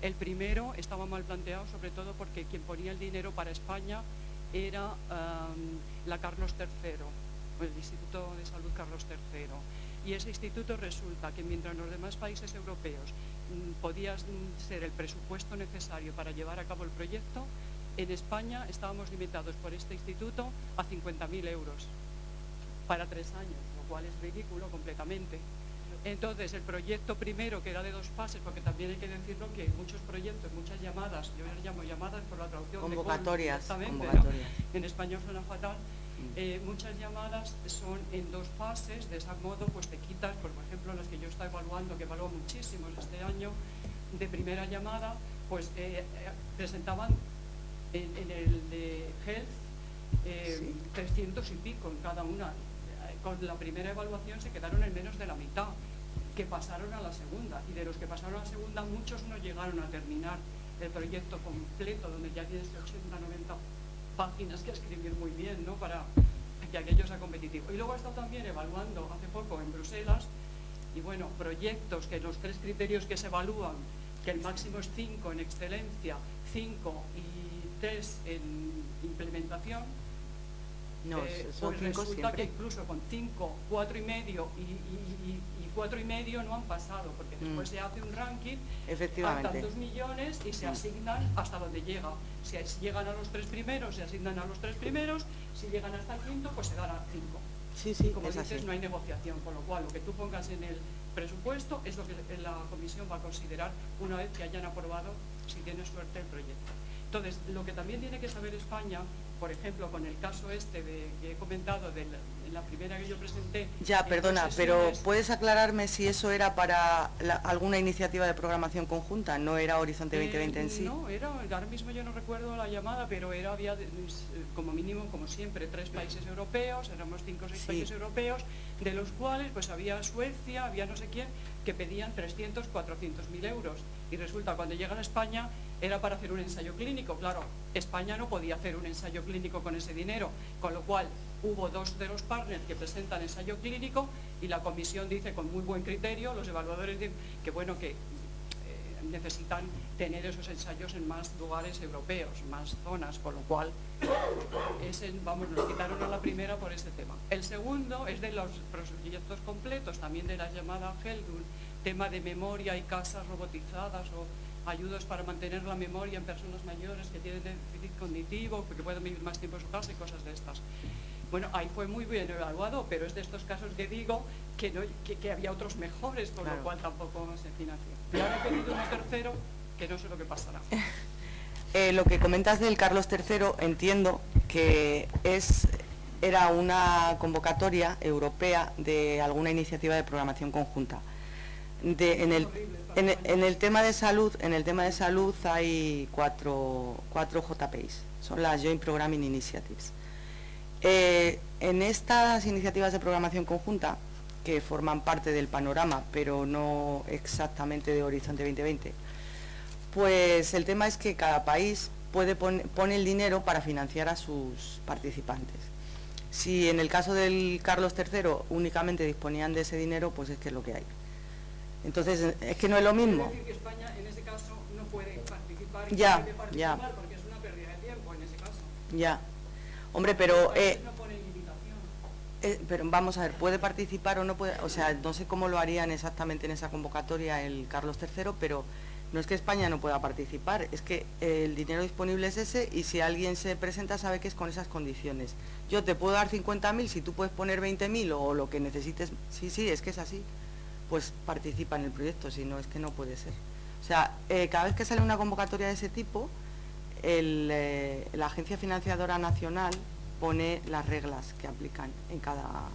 El primero estaba mal planteado, sobre todo porque quien ponía el dinero para España era la Carlos III, o el Instituto de Salud Carlos III. Y ese instituto resulta que mientras en los demás países europeos podía ser el presupuesto necesario para llevar a cabo el proyecto, en España estábamos limitados por este instituto a 50.000 euros para 3 años, lo cual es ridículo completamente. Entonces, el proyecto primero, que era de 2 fases, porque también hay que decirlo que muchos proyectos, muchas llamadas, yo les llamo llamadas por la traducción convocatorias, de convocatorias. ¿no? En español suena fatal. Muchas llamadas son en 2 fases, de ese modo pues te quitas, por ejemplo, las que yo estoy evaluando, que evalúo muchísimos este año, de primera llamada, pues presentaban en el de Health, 300 y pico en cada una. Con la primera evaluación se quedaron en menos de la mitad, que pasaron a la segunda. Y de los que pasaron a la segunda, muchos no llegaron a terminar el proyecto completo, donde ya tienes 80, 90 páginas que escribir muy bien, ¿no?, para que aquello sea competitivo. Y luego he estado también evaluando hace poco en Bruselas, y bueno, proyectos que los 3 criterios que se evalúan, que el máximo es 5 en excelencia, 5 y 3 en implementación, No, son pues 5 resulta siempre. que incluso con 5, 4,5 y 4,5 no han pasado, porque después se hace un ranking Efectivamente. a tantos millones y se asignan hasta donde llega. Si llegan a los 3 primeros, se asignan a los 3 primeros, si llegan hasta el 5, pues se dan a 5. Sí, sí, Como es dices, así. no hay negociación, con lo cual lo que tú pongas en el presupuesto es lo que la comisión va a considerar una vez que hayan aprobado, si tiene suerte, el proyecto. Entonces, lo que también tiene que saber España, por ejemplo, con el caso este que he comentado de la primera que yo presenté... Ya, perdona, pero ¿puedes aclararme si eso era para alguna iniciativa de programación conjunta? ¿No era Horizonte 2020 en sí? No, ahora mismo yo no recuerdo la llamada, pero había como mínimo, como siempre, 3 países europeos, éramos 5 o 6 países europeos, de los cuales pues había Suecia, había no sé quién, que pedían 300, 400.000 euros. Y resulta, cuando llegan a España, era para hacer un ensayo clínico. Claro, España no podía hacer un ensayo clínico con ese dinero, con lo cual hubo 2 de los partners que presentan ensayo clínico y la comisión dice con muy buen criterio, los evaluadores dicen que bueno, que necesitan tener esos ensayos en más lugares europeos, más zonas, con lo cual nos quitaron a la primera por ese tema. El segundo es de los proyectos completos, también de la llamada Heldul, tema de memoria y casas robotizadas o ayudas para mantener la memoria en personas mayores que tienen déficit cognitivo, que pueden vivir más tiempo en su casa y cosas de estas. Bueno, ahí fue muy bien evaluado, pero es de estos casos que digo que había otros mejores, con lo cual tampoco se financió. Y ahora he pedido uno tercero, que no sé lo que pasará. Lo que comentas del Carlos III, entiendo que era una convocatoria europea de alguna iniciativa de programación conjunta. En el tema de salud, hay cuatro JPIs, son las Joint Programming Initiatives. En estas iniciativas de programación conjunta, que forman parte del panorama, pero no exactamente de Horizonte 2020, pues el tema es que cada país pone el dinero para financiar a sus participantes. Si en el caso del Carlos III únicamente disponían de ese dinero, pues es que es lo que hay. Entonces, es que no es lo mismo. Quiere decir que España en ese caso no puede participar, Ya, no puede participar porque es una pérdida de tiempo en ese caso. Ya. Hombre, pero... no pone limitación. pero vamos a ver, ¿puede participar o no puede? O sea, no sé cómo lo harían exactamente en esa convocatoria el Carlos III, pero no es que España no pueda participar, es que el dinero disponible es ese y si alguien se presenta sabe que es con esas condiciones. Yo te puedo dar 50.000, si tú puedes poner 20.000 o lo que necesites, sí, es que es así, pues participa en el proyecto, si no es que no puede ser. O sea, cada vez que sale una convocatoria de ese tipo, la Agencia Financiadora Nacional pone las reglas que aplican en cada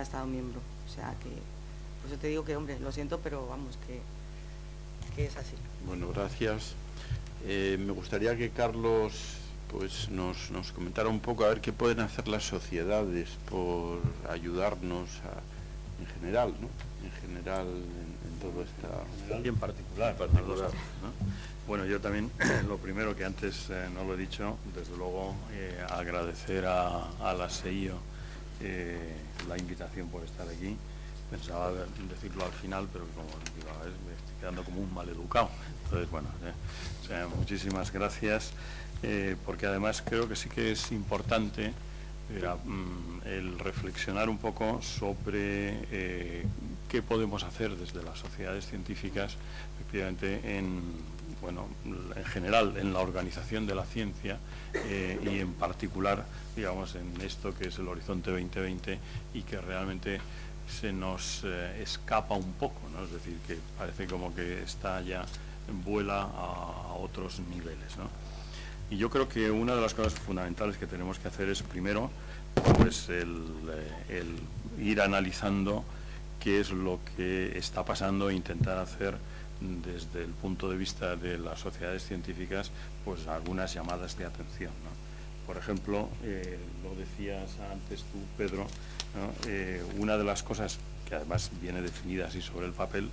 Estado miembro. O sea que, por eso te digo que, hombre, lo siento, pero vamos, que es así. Bueno, gracias. Me gustaría que Carlos pues nos comentara un poco a ver qué pueden hacer las sociedades por ayudarnos en general, ¿no? En general, en todo esta... Y en particular, ¿no? Bueno, yo también, lo primero que antes no lo he dicho, desde luego agradecer a la SEIO la invitación por estar aquí. Pensaba decirlo al final, pero como digo, me estoy quedando como un maleducado. Entonces, bueno, o sea, muchísimas gracias, porque además creo que sí que es importante el reflexionar un poco sobre qué podemos hacer desde las sociedades científicas, efectivamente, en general en la organización de la ciencia y en particular, digamos, en esto que es el Horizonte 2020 y que realmente se nos escapa un poco, ¿no? Es decir, que parece como que está ya, vuela a otros niveles, ¿no? Y yo creo que una de las cosas fundamentales que tenemos que hacer es, primero, pues el ir analizando qué es lo que está pasando e intentar hacer desde el punto de vista de las sociedades científicas, pues algunas llamadas de atención, ¿no? Por ejemplo, lo decías antes tú, Pedro, ¿no? Una de las cosas que además viene definida así sobre el papel,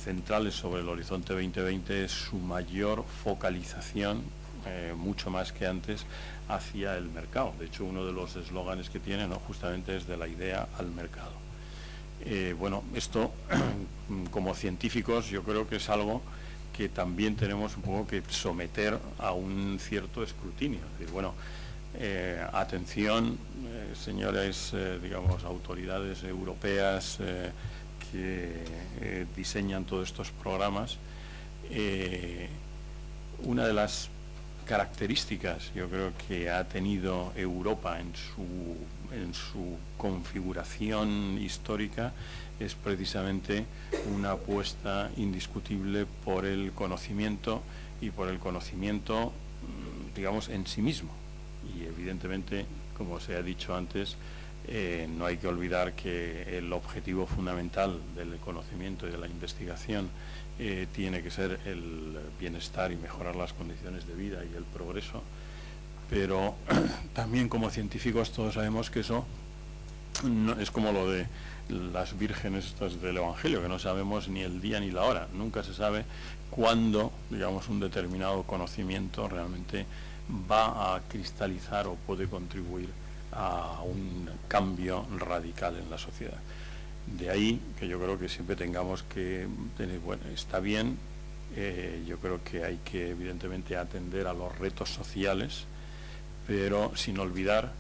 centrales sobre el Horizonte 2020 es su mayor focalización, mucho más que antes, hacia el mercado. De hecho, uno de los eslóganes que tiene, ¿no?, justamente es de la idea al mercado. Bueno, esto como científicos yo creo que es algo que también tenemos un poco que someter a un cierto escrutinio. Es decir, bueno, atención, señores, digamos, autoridades europeas que diseñan todos estos programas. Una de las características, yo creo, que ha tenido Europa en su configuración histórica es precisamente una apuesta indiscutible por el conocimiento y por el conocimiento, digamos, en sí mismo. Y evidentemente, como se ha dicho antes, no hay que olvidar que el objetivo fundamental del conocimiento y de la investigación tiene que ser el bienestar y mejorar las condiciones de vida y el progreso, pero también como científicos todos sabemos que eso no, es como lo de las vírgenes estas del Evangelio, que no sabemos ni el día ni la hora, nunca se sabe cuándo, digamos, un determinado conocimiento realmente va a cristalizar o puede contribuir a un cambio radical en la sociedad. De ahí que yo creo que siempre tengamos que tener, bueno, está bien, yo creo que hay que evidentemente atender a los retos sociales, pero sin olvidar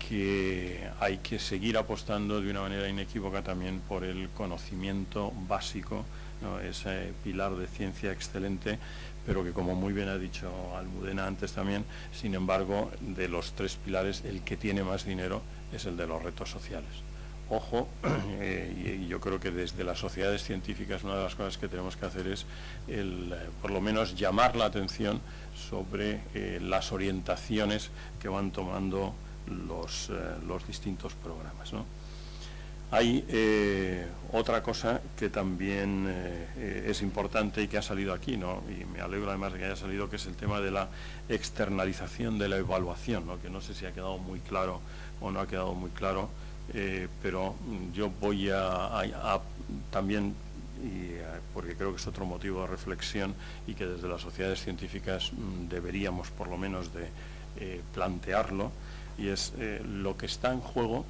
que hay que seguir apostando de una manera inequívoca también por el conocimiento básico, ¿no?, ese pilar de ciencia excelente, pero que, como muy bien ha dicho Almudena antes también, sin embargo, de los tres pilares, el que tiene más dinero es el de los retos sociales. Ojo, y yo creo que desde las sociedades científicas una de las cosas que tenemos que hacer es, por lo menos, llamar la atención sobre las orientaciones que van tomando los distintos programas, ¿no? Hay otra cosa que también es importante y que ha salido aquí, ¿no?, y me alegro además de que haya salido, que es el tema de la externalización de la evaluación, ¿no?, que no sé si ha quedado muy claro o no ha quedado muy claro, pero yo voy a también, porque creo que es otro motivo de reflexión y que desde las sociedades científicas deberíamos por lo menos de plantearlo, y es lo que está en juego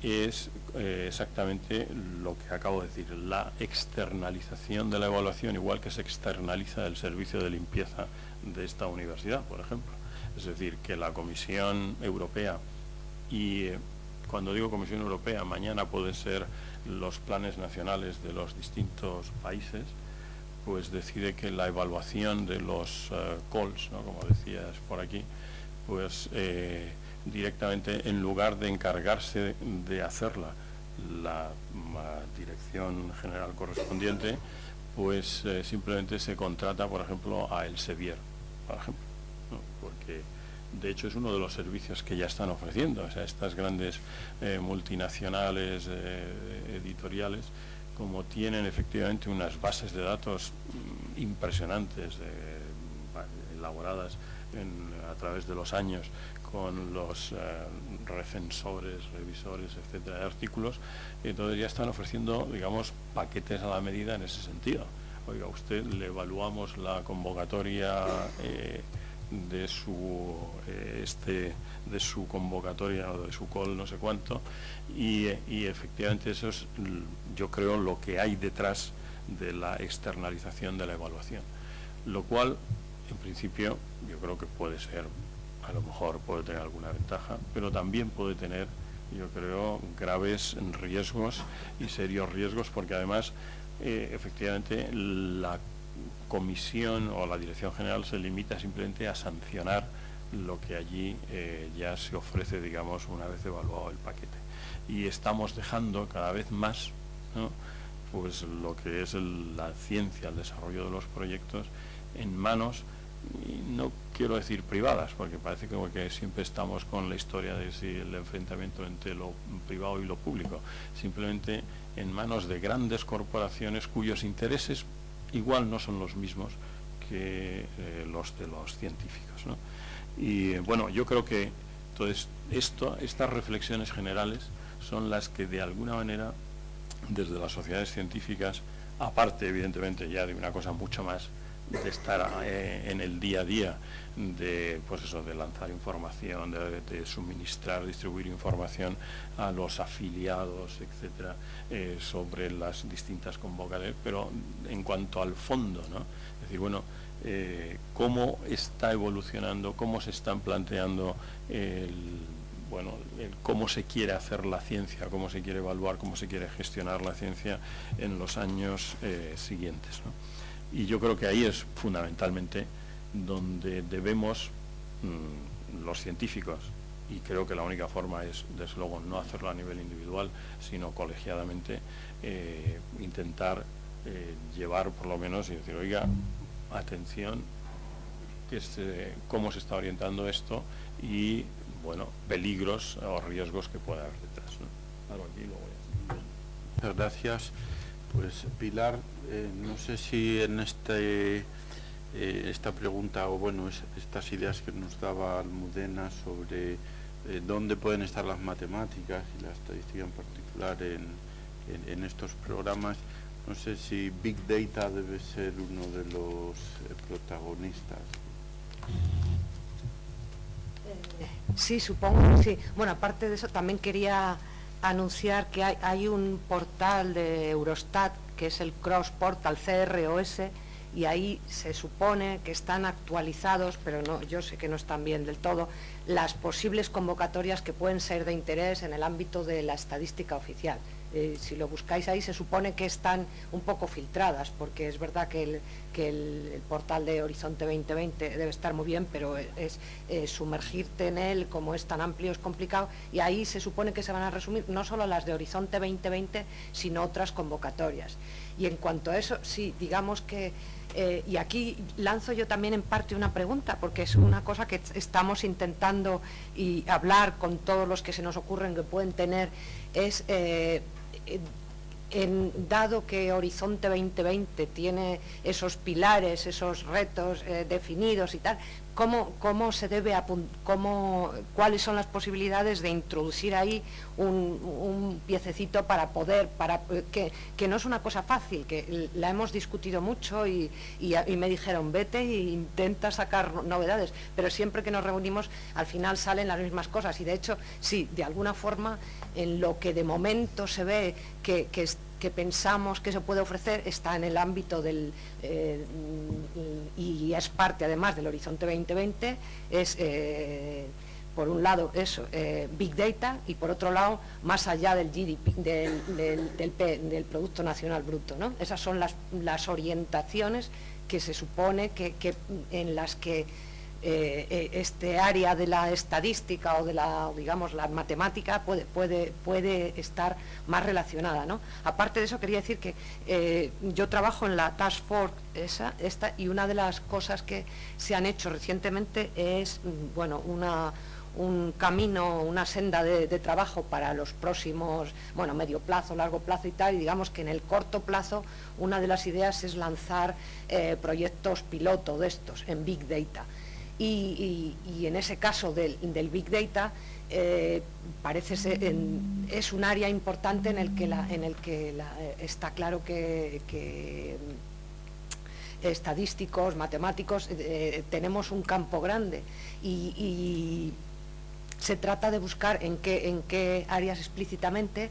es exactamente lo que acabo de decir, la externalización de la evaluación, igual que se externaliza el servicio de limpieza de esta universidad, por ejemplo. Es decir, que la Comisión Europea, y cuando digo Comisión Europea, mañana pueden ser los planes nacionales de los distintos países, pues decide que la evaluación de los calls, ¿no?, como decías por aquí, pues directamente, en lugar de encargarse de hacerla la dirección general correspondiente, pues simplemente se contrata, por ejemplo, a Elsevier, por ejemplo, ¿no? Porque de hecho es uno de los servicios que ya están ofreciendo, o sea, estas grandes multinacionales editoriales, como tienen efectivamente unas bases de datos impresionantes, elaboradas a través de los años, con los recensores, revisores, etcétera, de artículos, entonces ya están ofreciendo, digamos, paquetes a la medida en ese sentido. Oiga, usted, le evaluamos la convocatoria de su convocatoria o de su call, no sé cuánto, y efectivamente eso es, yo creo, lo que hay detrás de la externalización de la evaluación, lo cual, en principio, yo creo que puede ser, a lo mejor puede tener alguna ventaja, pero también puede tener, yo creo, graves riesgos y serios riesgos, porque además, efectivamente, la comisión o la dirección general se limita simplemente a sancionar lo que allí ya se ofrece, digamos, una vez evaluado el paquete. Y estamos dejando cada vez más, ¿no?, pues lo que es la ciencia, el desarrollo de los proyectos, en manos, y no quiero decir privadas, porque parece como que siempre estamos con la historia de si el enfrentamiento entre lo privado y lo público, simplemente en manos de grandes corporaciones cuyos intereses igual no son los mismos que los de los científicos, ¿no? Y bueno, yo creo que entonces estas reflexiones generales son las que de alguna manera desde las sociedades científicas, aparte evidentemente ya de una cosa mucho más de estar en el día a día, de, pues eso, de lanzar información, de suministrar, distribuir información a los afiliados, etcétera, sobre las distintas convocatorias, pero en cuanto al fondo, ¿no? Es decir, bueno, cómo está evolucionando, cómo se están planteando cómo se quiere hacer la ciencia, cómo se quiere evaluar, cómo se quiere gestionar la ciencia en los años siguientes, ¿no? Y yo creo que ahí es fundamentalmente donde debemos, los científicos, y creo que la única forma es, desde luego, no hacerlo a nivel individual, sino colegiadamente, intentar llevar por lo menos y decir, oiga, atención, cómo se está orientando esto y, bueno, peligros o riesgos que pueda haber detrás, ¿no? Claro, aquí lo voy a decir. Muchas gracias. Pues Pilar, no sé si en esta pregunta, o bueno, estas ideas que nos daba Almudena sobre dónde pueden estar las matemáticas y la estadística en particular en estos programas, no sé si Big Data debe ser uno de los protagonistas. Sí, supongo que sí. Bueno, aparte de eso, también quería anunciar que hay un portal de Eurostat que es el Cross Portal CROS, y ahí se supone que están actualizados, pero no, yo sé que no están bien del todo, las posibles convocatorias que pueden ser de interés en el ámbito de la estadística oficial. Si lo buscáis ahí, se supone que están un poco filtradas, porque es verdad que el portal de Horizonte 2020 debe estar muy bien, pero sumergirte en él, como es tan amplio, es complicado, y ahí se supone que se van a resumir no solo las de Horizonte 2020, sino otras convocatorias. Y en cuanto a eso, sí, digamos que, y aquí lanzo yo también en parte una pregunta, porque es una cosa que estamos intentando y hablar con todos los que se nos ocurren que pueden tener, es... dado que Horizonte 2020 tiene esos pilares, esos retos definidos y tal, cómo se debe cuáles son las posibilidades de introducir ahí un piececito para poder, que no es una cosa fácil, que la hemos discutido mucho y me dijeron vete e intenta sacar novedades, pero siempre que nos reunimos al final salen las mismas cosas, y de hecho sí, de alguna forma en lo que de momento se ve que pensamos que se puede ofrecer está en el ámbito del y es parte además del Horizonte 2020, es por un lado eso, Big Data, y por otro lado más allá del GDP, del Producto Nacional Bruto, ¿no? Esas son las orientaciones que se supone en las que este área de la estadística o de la, digamos, la matemática puede estar más relacionada, ¿no? Aparte de eso, quería decir que yo trabajo en la Task Force esta, y una de las cosas que se han hecho recientemente es, bueno, un camino, una senda de trabajo para los próximos, bueno, medio plazo, largo plazo y tal, y digamos que en el corto plazo una de las ideas es lanzar proyectos piloto de estos en Big Data. Y en ese caso del Big Data parece ser, es un área importante en el que está claro que estadísticos, matemáticos, tenemos un campo grande y se trata de buscar en qué áreas explícitamente,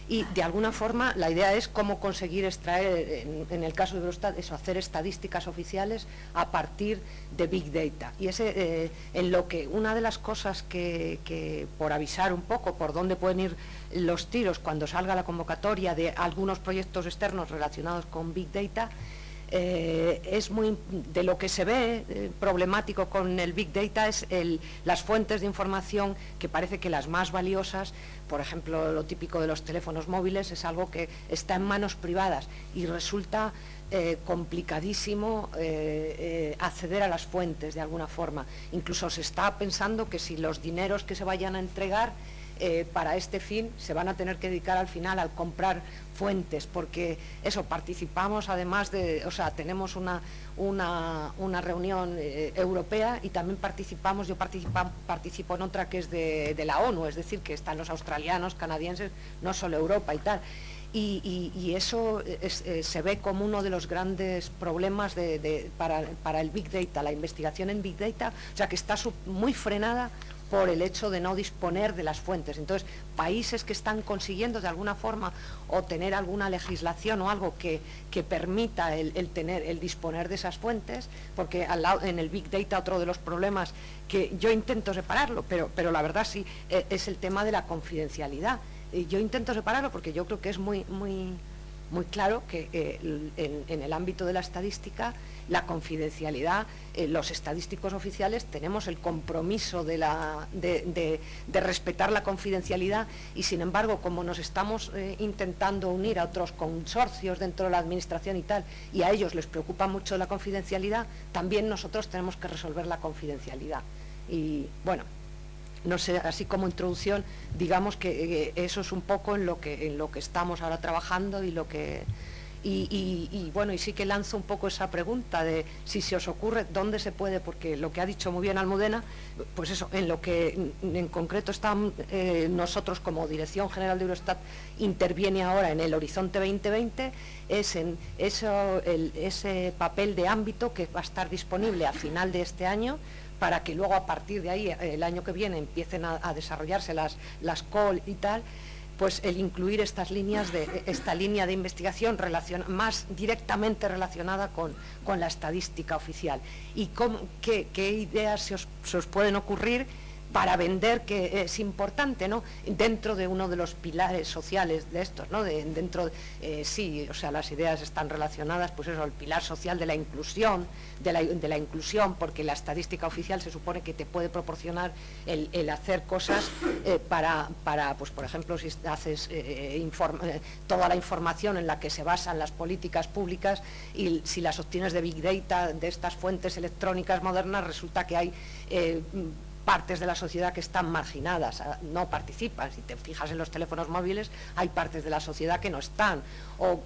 y de alguna forma la idea es cómo conseguir extraer, en el caso de Eurostat, eso, hacer estadísticas oficiales a partir de Big Data. Y en lo que una de las cosas que por avisar un poco por dónde pueden ir los tiros cuando salga la convocatoria de algunos proyectos externos relacionados con Big Data, es muy, de lo que se ve problemático con el Big Data es las fuentes de información, que parece que las más valiosas, por ejemplo, lo típico de los teléfonos móviles, es algo que está en manos privadas y resulta complicadísimo acceder a las fuentes de alguna forma. Incluso se está pensando que si los dineros que se vayan a entregar para este fin se van a tener que dedicar al final al comprar fuentes, porque eso, participamos además de, o sea, tenemos una reunión europea y también yo participo en otra que es de la ONU, es decir, que están los australianos, canadienses, no solo Europa y tal. Y eso se ve como uno de los grandes problemas para el Big Data, la investigación en Big Data, o sea, que está muy frenada por el hecho de no disponer de las fuentes. Entonces, países que están consiguiendo de alguna forma o tener alguna legislación o algo que permita el disponer de esas fuentes, porque en el Big Data otro de los problemas que yo intento separarlo, pero la verdad sí, es el tema de la confidencialidad. Yo intento separarlo porque yo creo que es muy claro que en el ámbito de la estadística, la confidencialidad, los estadísticos oficiales tenemos el compromiso de respetar la confidencialidad, y sin embargo, como nos estamos intentando unir a otros consorcios dentro de la administración y tal, y a ellos les preocupa mucho la confidencialidad, también nosotros tenemos que resolver la confidencialidad. Y bueno, no sé, así como introducción, digamos que eso es un poco en lo que estamos ahora trabajando y bueno, y sí que lanzo un poco esa pregunta de si se os ocurre dónde se puede, porque lo que ha dicho muy bien Almudena, pues eso, en lo que en concreto estamos nosotros como Dirección General de Eurostat interviene ahora en el Horizonte 2020, es en ese papel de ámbito que va a estar disponible a final de este año, para que luego a partir de ahí, el año que viene, empiecen a desarrollarse las call y tal, pues el incluir esta línea de investigación más directamente relacionada con la estadística oficial. ¿Y qué ideas se os pueden ocurrir para vender, que es importante, ¿no?, dentro de uno de los pilares sociales de estos, ¿no?, sí, o sea, las ideas están relacionadas, pues eso, el pilar social de la inclusión, de la inclusión, porque la estadística oficial se supone que te puede proporcionar el hacer cosas para, pues por ejemplo, si haces toda la información en la que se basan las políticas públicas, y si las obtienes de Big Data, de estas fuentes electrónicas modernas, resulta que hay partes de la sociedad que están marginadas, no participan. Si te fijas en los teléfonos móviles, hay partes de la sociedad que no están, o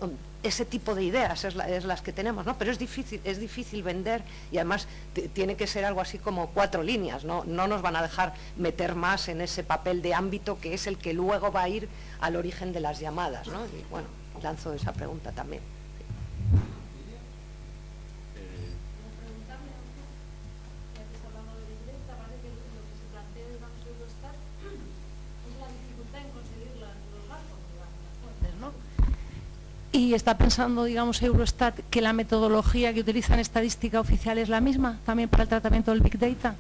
ese tipo de ideas es las que tenemos, ¿no? Pero es difícil vender, y además tiene que ser algo así como 4 líneas, ¿no? No nos van a dejar meter más en ese papel de ámbito que es el que luego va a ir al origen de las llamadas, ¿no? Y bueno, lanzo esa pregunta también. ¿Y está pensando, digamos, Eurostat que la metodología que utiliza en estadística oficial es la misma también para el tratamiento del Big Data?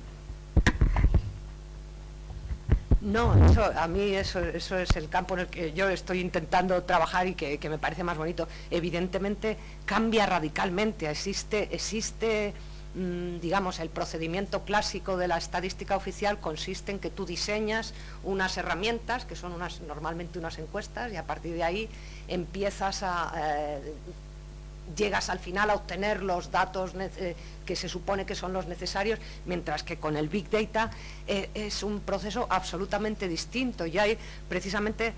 No, a mí eso es el campo en el que yo estoy intentando trabajar y que me parece más bonito. Evidentemente cambia radicalmente, existe digamos, el procedimiento clásico de la estadística oficial consiste en que tú diseñas unas herramientas, que son normalmente unas encuestas, y a partir de ahí empiezas llegas al final a obtener los datos que se supone que son los necesarios, mientras que con el Big Data es un proceso absolutamente distinto, y hay precisamente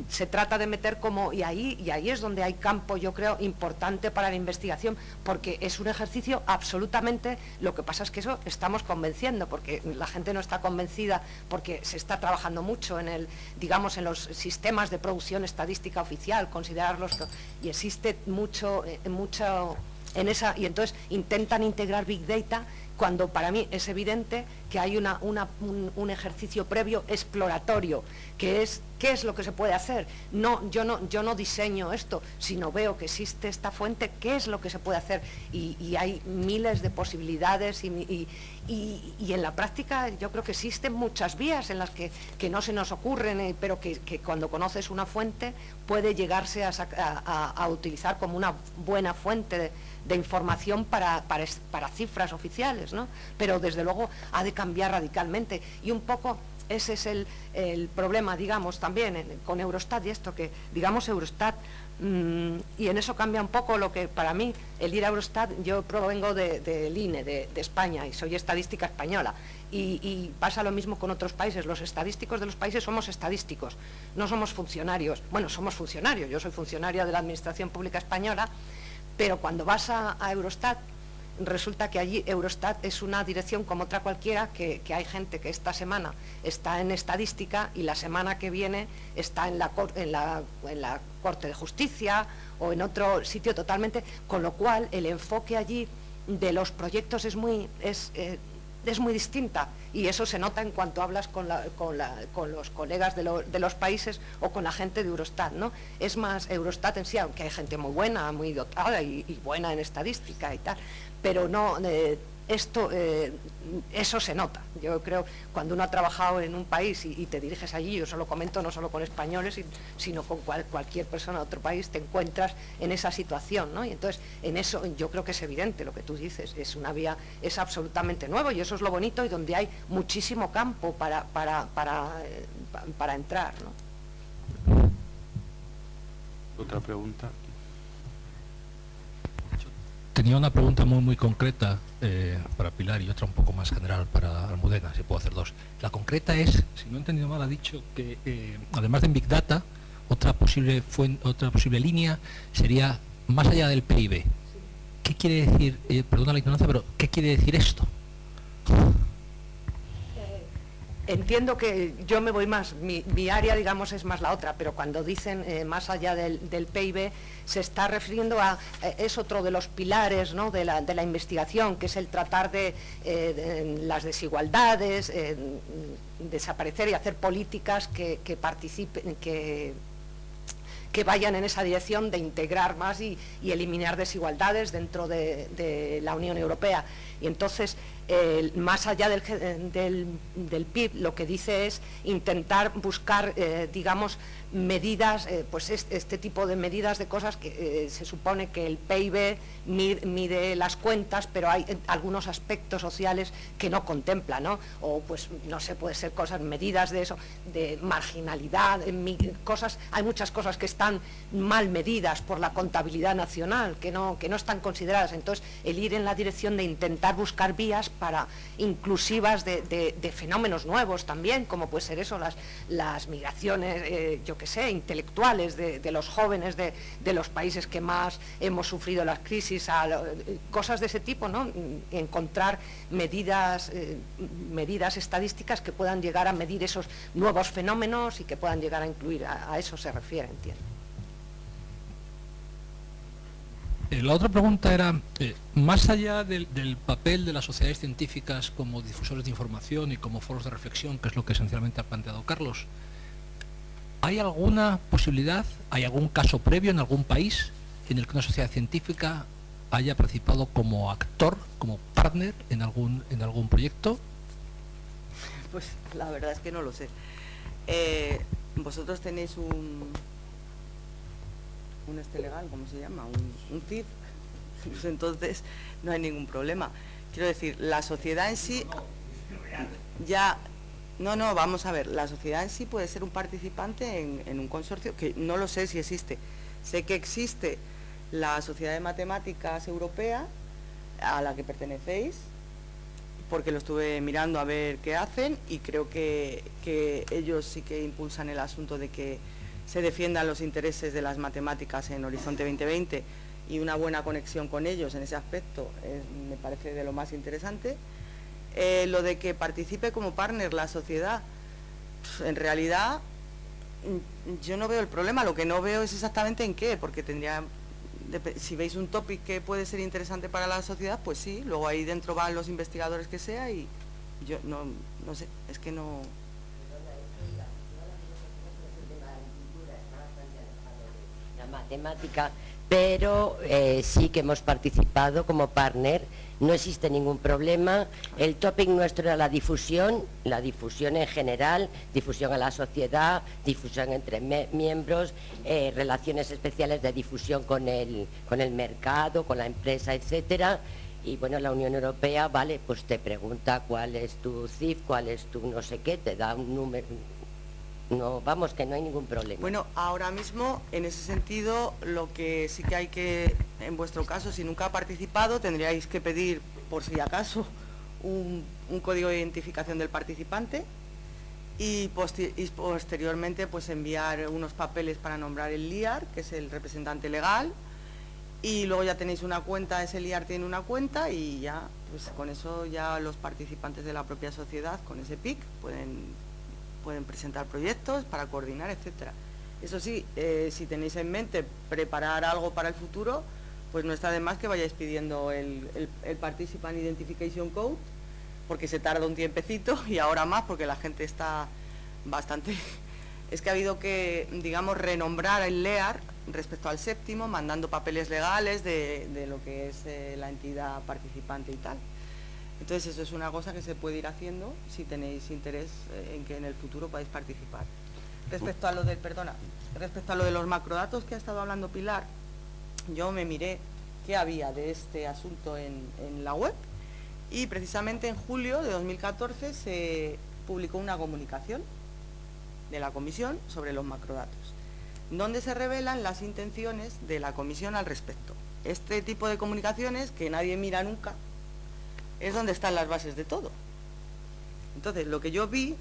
se trata de meter como, y ahí es donde hay campo, yo creo, importante para la investigación, porque es un ejercicio absolutamente, lo que pasa es que eso estamos convenciendo, porque la gente no está convencida, porque se está trabajando mucho en digamos, en los sistemas de producción estadística oficial, considerarlos, y existe mucho en esa, y entonces intentan integrar Big Data, cuando para mí es evidente que hay un ejercicio previo exploratorio, que es qué es lo que se puede hacer. Yo no diseño esto, sino veo que existe esta fuente, qué es lo que se puede hacer, y hay miles de posibilidades, y en la práctica yo creo que existen muchas vías en las que no se nos ocurren, pero que cuando conoces una fuente puede llegarse a utilizar como una buena fuente de información para cifras oficiales, ¿no? Pero desde luego ha de cambiar radicalmente, y un poco ese es el problema, digamos, también con Eurostat, y esto que, digamos, Eurostat, y en eso cambia un poco lo que para mí, el ir a Eurostat, yo provengo del INE, de España, y soy estadística española, y pasa lo mismo con otros países. Los estadísticos de los países somos estadísticos, no somos funcionarios. Bueno, somos funcionarios, yo soy funcionaria de la Administración Pública Española, pero cuando vas a Eurostat, resulta que allí Eurostat es una dirección como otra cualquiera, que hay gente que esta semana está en estadística y la semana que viene está en la Corte de Justicia o en otro sitio totalmente, con lo cual el enfoque allí de los proyectos es muy distinta, y eso se nota en cuanto hablas con los colegas de los países o con la gente de Eurostat, ¿no? Es más, Eurostat en sí, aunque hay gente muy buena, muy dotada y buena en estadística y tal, pero no, eso se nota. Yo creo, cuando uno ha trabajado en un país y te diriges allí, yo solo comento no solo con españoles, sino con cualquier persona de otro país, te encuentras en esa situación, ¿no? Y entonces, en eso yo creo que es evidente lo que tú dices, es una vía, es absolutamente nuevo, y eso es lo bonito, y donde hay muchísimo campo para entrar, ¿no? ¿Otra pregunta? Tenía una pregunta muy concreta para Pilar, y otra un poco más general para Almudena, si puedo hacer dos. La concreta es, si no he entendido mal, ha dicho que además de en Big Data, otra posible línea sería más allá del PIB. ¿Qué quiere decir, perdona la ignorancia, pero qué quiere decir esto? Entiendo que yo me voy más, mi área, digamos, es más la otra, pero cuando dicen más allá del PIB, se está refiriendo a, es otro de los pilares, ¿no?, de la investigación, que es el tratar de las desigualdades, desaparecer y hacer políticas que participen, que vayan en esa dirección de integrar más y eliminar desigualdades dentro de la Unión Europea. Y entonces, más allá del PIB, lo que dice es intentar buscar, digamos, medidas, pues este tipo de medidas de cosas que se supone que el PIB mide las cuentas, pero hay algunos aspectos sociales que no contempla, ¿no? O pues, no sé, puede ser cosas, medidas de eso, de marginalidad, hay muchas cosas que están mal medidas por la contabilidad nacional, que no están consideradas. Entonces, el ir en la dirección de intentar buscar vías para inclusivas de fenómenos nuevos también, como puede ser eso, las migraciones, yo qué sé, intelectuales de los jóvenes de los países que más hemos sufrido las crisis, cosas de ese tipo, ¿no? Encontrar medidas estadísticas que puedan llegar a medir esos nuevos fenómenos y que puedan llegar a incluir, a eso se refiere, entiendo. La otra pregunta era, más allá del papel de las sociedades científicas como difusores de información y como foros de reflexión, que es lo que esencialmente ha planteado Carlos, ¿hay alguna posibilidad, hay algún caso previo en algún país en el que una sociedad científica haya participado como actor, como partner en algún proyecto? Pues la verdad es que no lo sé. Vosotros tenéis un legal, ¿cómo se llama? Un CIF, pues entonces no hay ningún problema. Quiero decir, la sociedad en sí ya... No, vamos a ver, la sociedad en sí puede ser un participante en un consorcio, que no lo sé si existe. Sé que existe la Sociedad de Matemáticas Europea, a la que pertenecéis, porque lo estuve mirando a ver qué hacen, y creo que ellos sí que impulsan el asunto de que se defiendan los intereses de las matemáticas en Horizonte 2020, y una buena conexión con ellos en ese aspecto me parece de lo más interesante. Lo de que participe como partner la sociedad, en realidad yo no veo el problema, lo que no veo es exactamente en qué, porque si veis un topic que puede ser interesante para la sociedad, pues sí, luego ahí dentro van los investigadores que sea, y yo no sé, es que no... La matemática, pero sí que hemos participado como partner, no existe ningún problema. El topic nuestro era la difusión en general, difusión a la sociedad, difusión entre miembros, relaciones especiales de difusión con el mercado, con la empresa, etcétera. Y bueno, la Unión Europea, vale, pues te pregunta cuál es tu CIF, cuál es tu no sé qué, te da un número. No, vamos, que no hay ningún problema. Bueno, ahora mismo, en ese sentido, lo que sí que hay que, en vuestro caso, si nunca ha participado, tendríais que pedir, por si acaso, un código de identificación del participante, y posteriormente pues enviar unos papeles para nombrar el LIAR, que es el representante legal, y luego ya tenéis una cuenta, ese LIAR tiene una cuenta, y ya, pues con eso ya los participantes de la propia sociedad, con ese PIC, pueden presentar proyectos para coordinar, etcétera. Eso sí, si tenéis en mente preparar algo para el futuro, pues no está de más que vayáis pidiendo el Participant Identification Code, porque se tarda un tiempecito, y ahora más porque la gente está bastante... Es que ha habido que, digamos, renombrar el LEAR respecto al séptimo, mandando papeles legales de lo que es la entidad participante y tal. Entonces eso es una cosa que se puede ir haciendo si tenéis interés en que en el futuro podáis participar. Respecto a lo de los macrodatos que ha estado hablando Pilar, yo me miré qué había de este asunto en la web, y precisamente en julio de 2014 se publicó una comunicación de la Comisión sobre los macrodatos, donde se revelan las intenciones de la Comisión al respecto. Este tipo de comunicaciones que nadie mira nunca, es donde están las bases de todo. Entonces, lo que yo vi,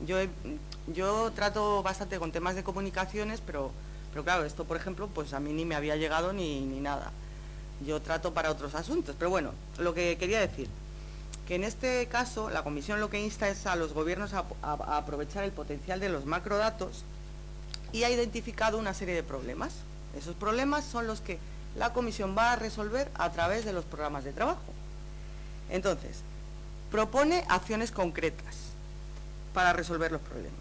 yo trato bastante con temas de comunicaciones, pero claro, esto, por ejemplo, pues a mí ni me había llegado ni nada. Yo trato para otros asuntos, pero bueno, lo que quería decir, que en este caso la Comisión lo que insta es a los gobiernos a aprovechar el potencial de los macrodatos, y ha identificado una serie de problemas. Esos problemas son los que la Comisión va a resolver a través de los programas de trabajo. Entonces, propone acciones concretas para resolver los problemas.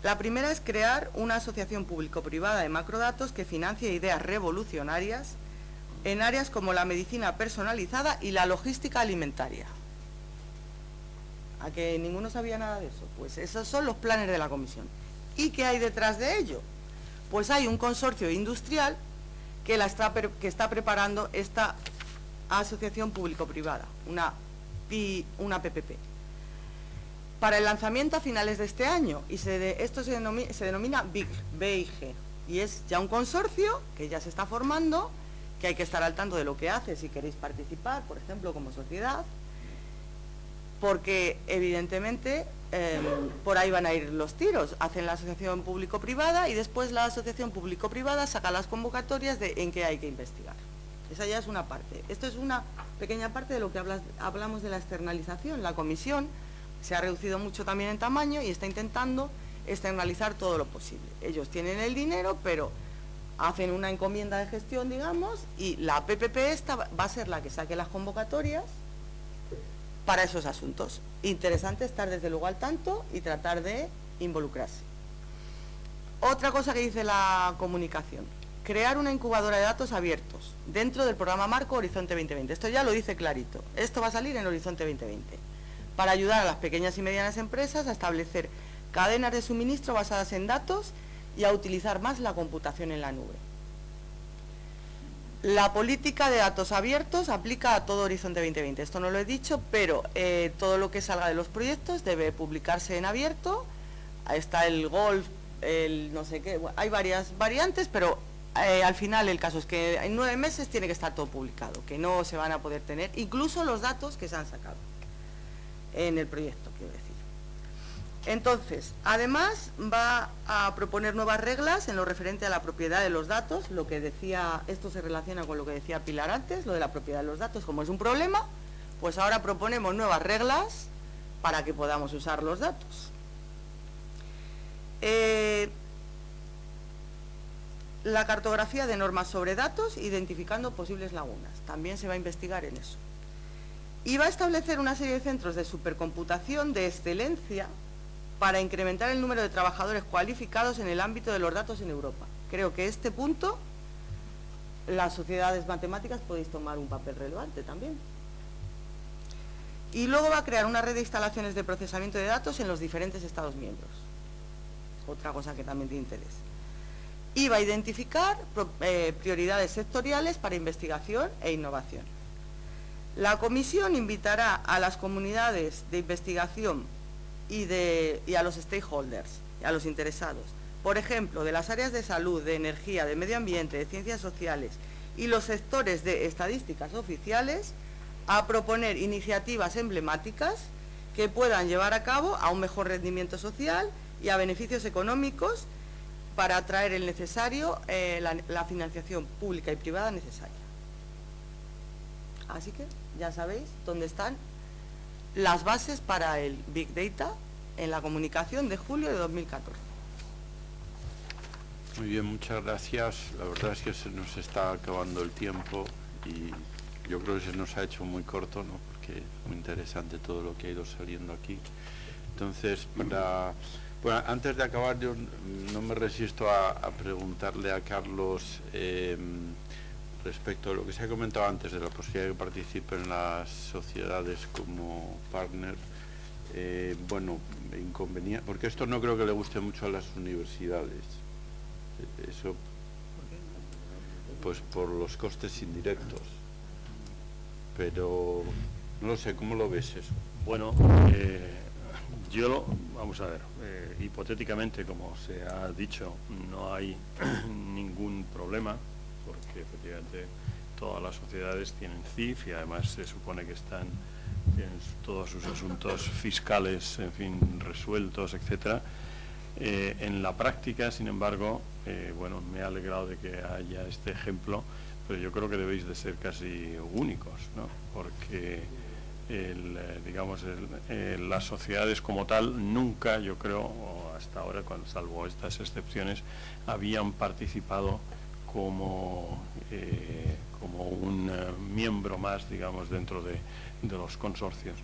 La primera es crear una asociación público-privada de macrodatos que financie ideas revolucionarias en áreas como la medicina personalizada y la logística alimentaria. ¿A que ninguno sabía nada de eso? Pues esos son los planes de la Comisión. ¿Y qué hay detrás de ello? Pues hay un consorcio industrial que está preparando esta asociación público-privada, una PPP, para el lanzamiento a finales de este año, y esto se denomina BIG, y es ya un consorcio que ya se está formando, que hay que estar al tanto de lo que hace si queréis participar, por ejemplo, como sociedad, porque evidentemente por ahí van a ir los tiros. Hacen la asociación público-privada y después la asociación público-privada saca las convocatorias en qué hay que investigar. Esa ya es una parte. Esto es una pequeña parte de lo que hablamos de la externalización. La comisión se ha reducido mucho también en tamaño y está intentando externalizar todo lo posible. Ellos tienen el dinero, pero hacen una encomienda de gestión, digamos, y la PPP esta va a ser la que saque las convocatorias para esos asuntos. Interesante estar desde luego al tanto y tratar de involucrarse. Otra cosa que dice la comunicación: crear una incubadora de datos abiertos dentro del programa marco Horizonte 2020. Esto ya lo dice clarito. Esto va a salir en Horizonte 2020 para ayudar a las pequeñas y medianas empresas a establecer cadenas de suministro basadas en datos y a utilizar más la computación en la nube. La política de datos abiertos aplica a todo Horizonte 2020. Esto no lo he dicho, pero todo lo que salga de los proyectos debe publicarse en abierto. Ahí está el golf, el no sé qué, hay varias variantes, pero al final el caso es que en 9 meses tiene que estar todo publicado, que no se van a poder tener, incluso los datos que se han sacado en el proyecto, quiero decir. Entonces, además va a proponer nuevas reglas en lo referente a la propiedad de los datos, lo que decía, esto se relaciona con lo que decía Pilar antes, lo de la propiedad de los datos, como es un problema, pues ahora proponemos nuevas reglas para que podamos usar los datos. La cartografía de normas sobre datos, identificando posibles lagunas, también se va a investigar en eso. Y va a establecer una serie de centros de supercomputación de excelencia para incrementar el número de trabajadores cualificados en el ámbito de los datos en Europa. Creo que este punto, las sociedades matemáticas podéis tomar un papel relevante también. Y luego va a crear una red de instalaciones de procesamiento de datos en los diferentes Estados miembros. Otra cosa que también tiene interés. Y va a identificar prioridades sectoriales para investigación e innovación. La comisión invitará a las comunidades de investigación y a los stakeholders, a los interesados, por ejemplo, de las áreas de salud, de energía, de medio ambiente, de ciencias sociales y los sectores de estadísticas oficiales, a proponer iniciativas emblemáticas que puedan llevar a cabo a un mejor rendimiento social y a beneficios económicos para atraer el necesario, la financiación pública y privada necesaria. Así que ya sabéis dónde están las bases para el Big Data en la comunicación de julio de 2014. Muy bien, muchas gracias. La verdad es que se nos está acabando el tiempo y yo creo que se nos ha hecho muy corto, ¿no? Porque es muy interesante todo lo que ha ido saliendo aquí. Entonces, bueno, antes de acabar, yo no me resisto a preguntarle a Carlos respecto a lo que se ha comentado antes de la posibilidad de que participen las sociedades como partner. Bueno, inconveniente, porque esto no creo que le guste mucho a las universidades. Eso, pues por los costes indirectos. Pero no lo sé, ¿cómo lo ves eso? Bueno, vamos a ver, hipotéticamente, como se ha dicho, no hay ningún problema, porque efectivamente todas las sociedades tienen CIF y además se supone que tienen todos sus asuntos fiscales, en fin, resueltos, etcétera. En la práctica, sin embargo, bueno, me ha alegrado de que haya este ejemplo, pero yo creo que debéis de ser casi únicos, ¿no? Porque las sociedades como tal nunca, yo creo, o hasta ahora, salvo estas excepciones, habían participado como un miembro más, digamos, dentro de los consorcios.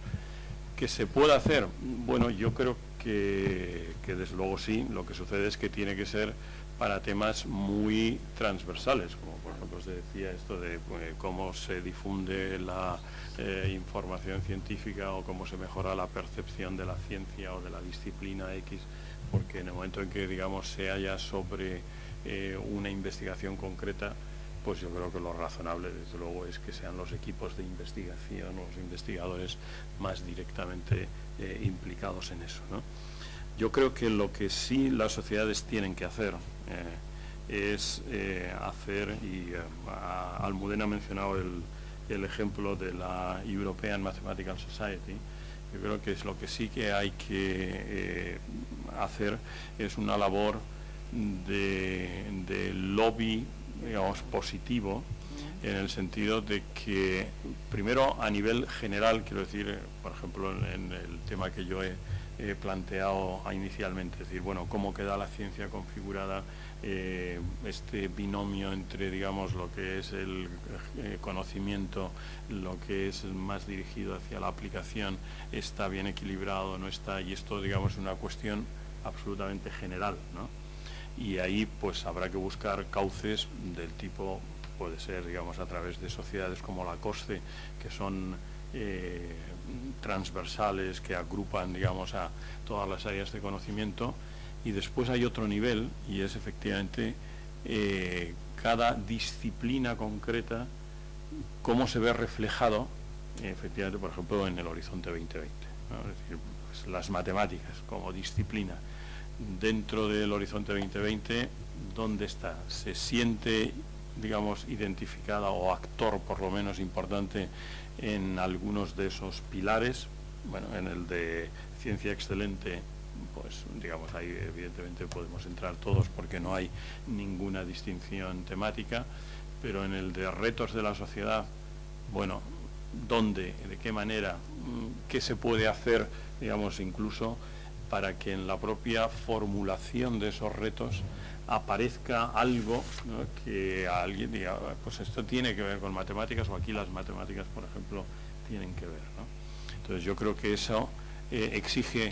¿Qué se puede hacer? Bueno, yo creo que desde luego sí. Lo que sucede es que tiene que ser para temas muy transversales, como por ejemplo se decía esto de cómo se difunde la información científica o cómo se mejora la percepción de la ciencia o de la disciplina X, porque en el momento en que, digamos, se haya sobre una investigación concreta, pues yo creo que lo razonable, desde luego, es que sean los equipos de investigación, los investigadores más directamente implicados en eso, ¿no? Yo creo que lo que sí las sociedades tienen que hacer es hacer, y Almudena ha mencionado el ejemplo de la European Mathematical Society, Yo creo que es lo que sí que hay que hacer es una labor de lobby, digamos, positivo, en el sentido de que, primero, a nivel general, quiero decir, por ejemplo, en el tema que yo he planteado inicialmente, es decir, bueno, cómo queda la ciencia configurada, este binomio entre, digamos, lo que es el conocimiento, lo que es más dirigido hacia la aplicación, está bien equilibrado, no está, y esto, digamos, es una cuestión absolutamente general, ¿no? Y ahí pues habrá que buscar cauces del tipo, puede ser, digamos, a través de sociedades como la COSCE, que son transversales, que agrupan, digamos, a todas las áreas de conocimiento. Y después hay otro nivel, y es efectivamente cada disciplina concreta, cómo se ve reflejado, efectivamente, por ejemplo, en el Horizonte 2020, ¿no? Es decir, pues, las matemáticas como disciplina dentro del Horizonte 2020, ¿dónde está? ¿Se siente, digamos, identificada o actor por lo menos importante en algunos de esos pilares? Bueno, en el de ciencia excelente, pues digamos, ahí evidentemente podemos entrar todos porque no hay ninguna distinción temática, pero en el de retos de la sociedad, bueno, ¿dónde, de qué manera, qué se puede hacer, digamos, incluso para que en la propia formulación de esos retos aparezca algo, ¿no?, que alguien diga, pues esto tiene que ver con matemáticas, o aquí las matemáticas, por ejemplo, tienen que ver, ¿no? Entonces yo creo que eso exige,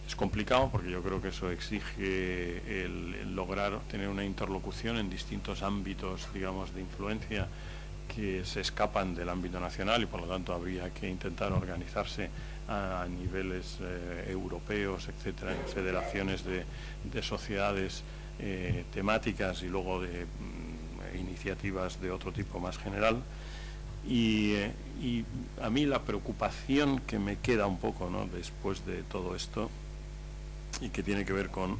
es complicado porque yo creo que eso exige el lograr tener una interlocución en distintos ámbitos, digamos, de influencia que se escapan del ámbito nacional, y por lo tanto habría que intentar organizarse a niveles europeos, etcétera, en federaciones de sociedades temáticas y luego de iniciativas de otro tipo más general. Y a mí la preocupación que me queda un poco, ¿no?, después de todo esto, y que tiene que ver con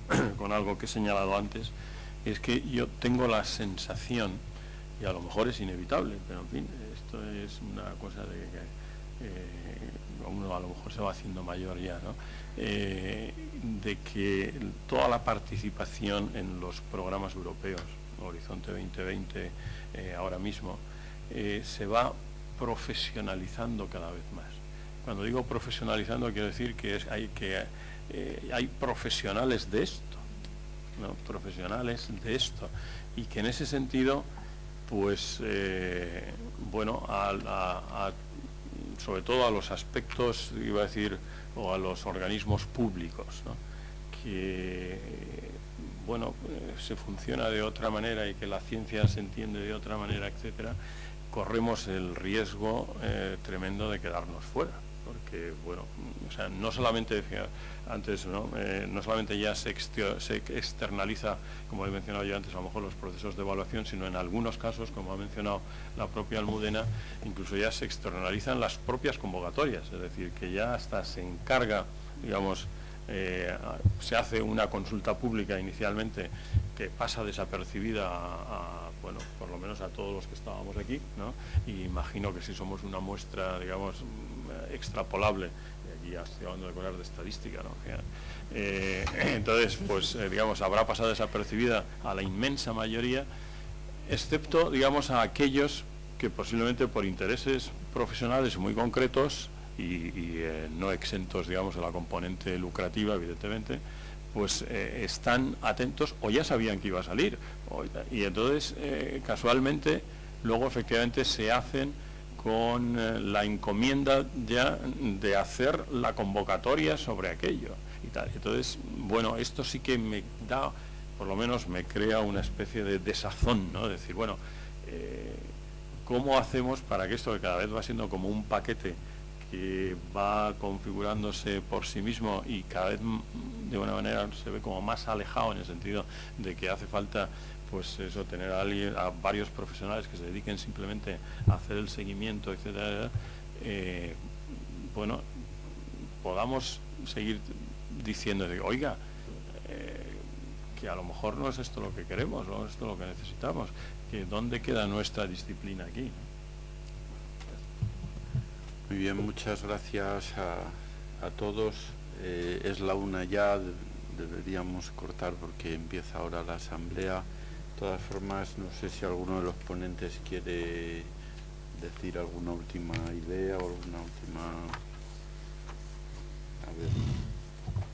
algo que he señalado antes, es que yo tengo la sensación, y a lo mejor es inevitable, pero en fin, esto es una cosa de que uno a lo mejor se va haciendo mayor ya, ¿no?, de que toda la participación en los programas europeos, Horizonte 2020 ahora mismo, se va profesionalizando cada vez más. Cuando digo profesionalizando, quiero decir que hay profesionales de esto, ¿no?, profesionales de esto, y que en ese sentido, pues, bueno, sobre todo a los aspectos, iba a decir, o a los organismos públicos, ¿no?, que, bueno, se funciona de otra manera y que la ciencia se entiende de otra manera, etcétera, corremos el riesgo tremendo de quedarnos fuera. Porque, bueno, o sea, no solamente, decía antes, ¿no?, no solamente ya se externaliza, como he mencionado yo antes, a lo mejor los procesos de evaluación, sino en algunos casos, como ha mencionado la propia Almudena, incluso ya se externalizan las propias convocatorias, es decir, que ya hasta se encarga, digamos, se hace una consulta pública inicialmente que pasa desapercibida bueno, por lo menos a todos los que estábamos aquí, ¿no?, y imagino que si somos una muestra, digamos, extrapolable, y aquí ya estoy hablando de cosas de estadística, ¿no?, entonces, pues, digamos, habrá pasado desapercibida a la inmensa mayoría, excepto, digamos, a aquellos que posiblemente por intereses profesionales muy concretos y no exentos, digamos, de la componente lucrativa, evidentemente, pues están atentos o ya sabían que iba a salir, y entonces casualmente luego efectivamente se hacen con la encomienda ya de hacer la convocatoria sobre aquello y tal. Entonces, bueno, esto sí que me da, por lo menos me crea una especie de desazón, ¿no?, de decir, bueno, ¿cómo hacemos para que esto, que cada vez va siendo como un paquete que va configurándose por sí mismo y cada vez de una manera se ve como más alejado, en el sentido de que hace falta, pues eso, tener a varios profesionales que se dediquen simplemente a hacer el seguimiento, etcétera, bueno, podamos seguir diciendo, oiga, que a lo mejor no es esto lo que queremos, no es esto lo que necesitamos, que dónde queda nuestra disciplina aquí. Muy bien, muchas gracias a a todos. Es la 1 ya, deberíamos cortar porque empieza ahora la asamblea. De todas formas, no sé si alguno de los ponentes quiere decir alguna última idea o alguna última... A ver.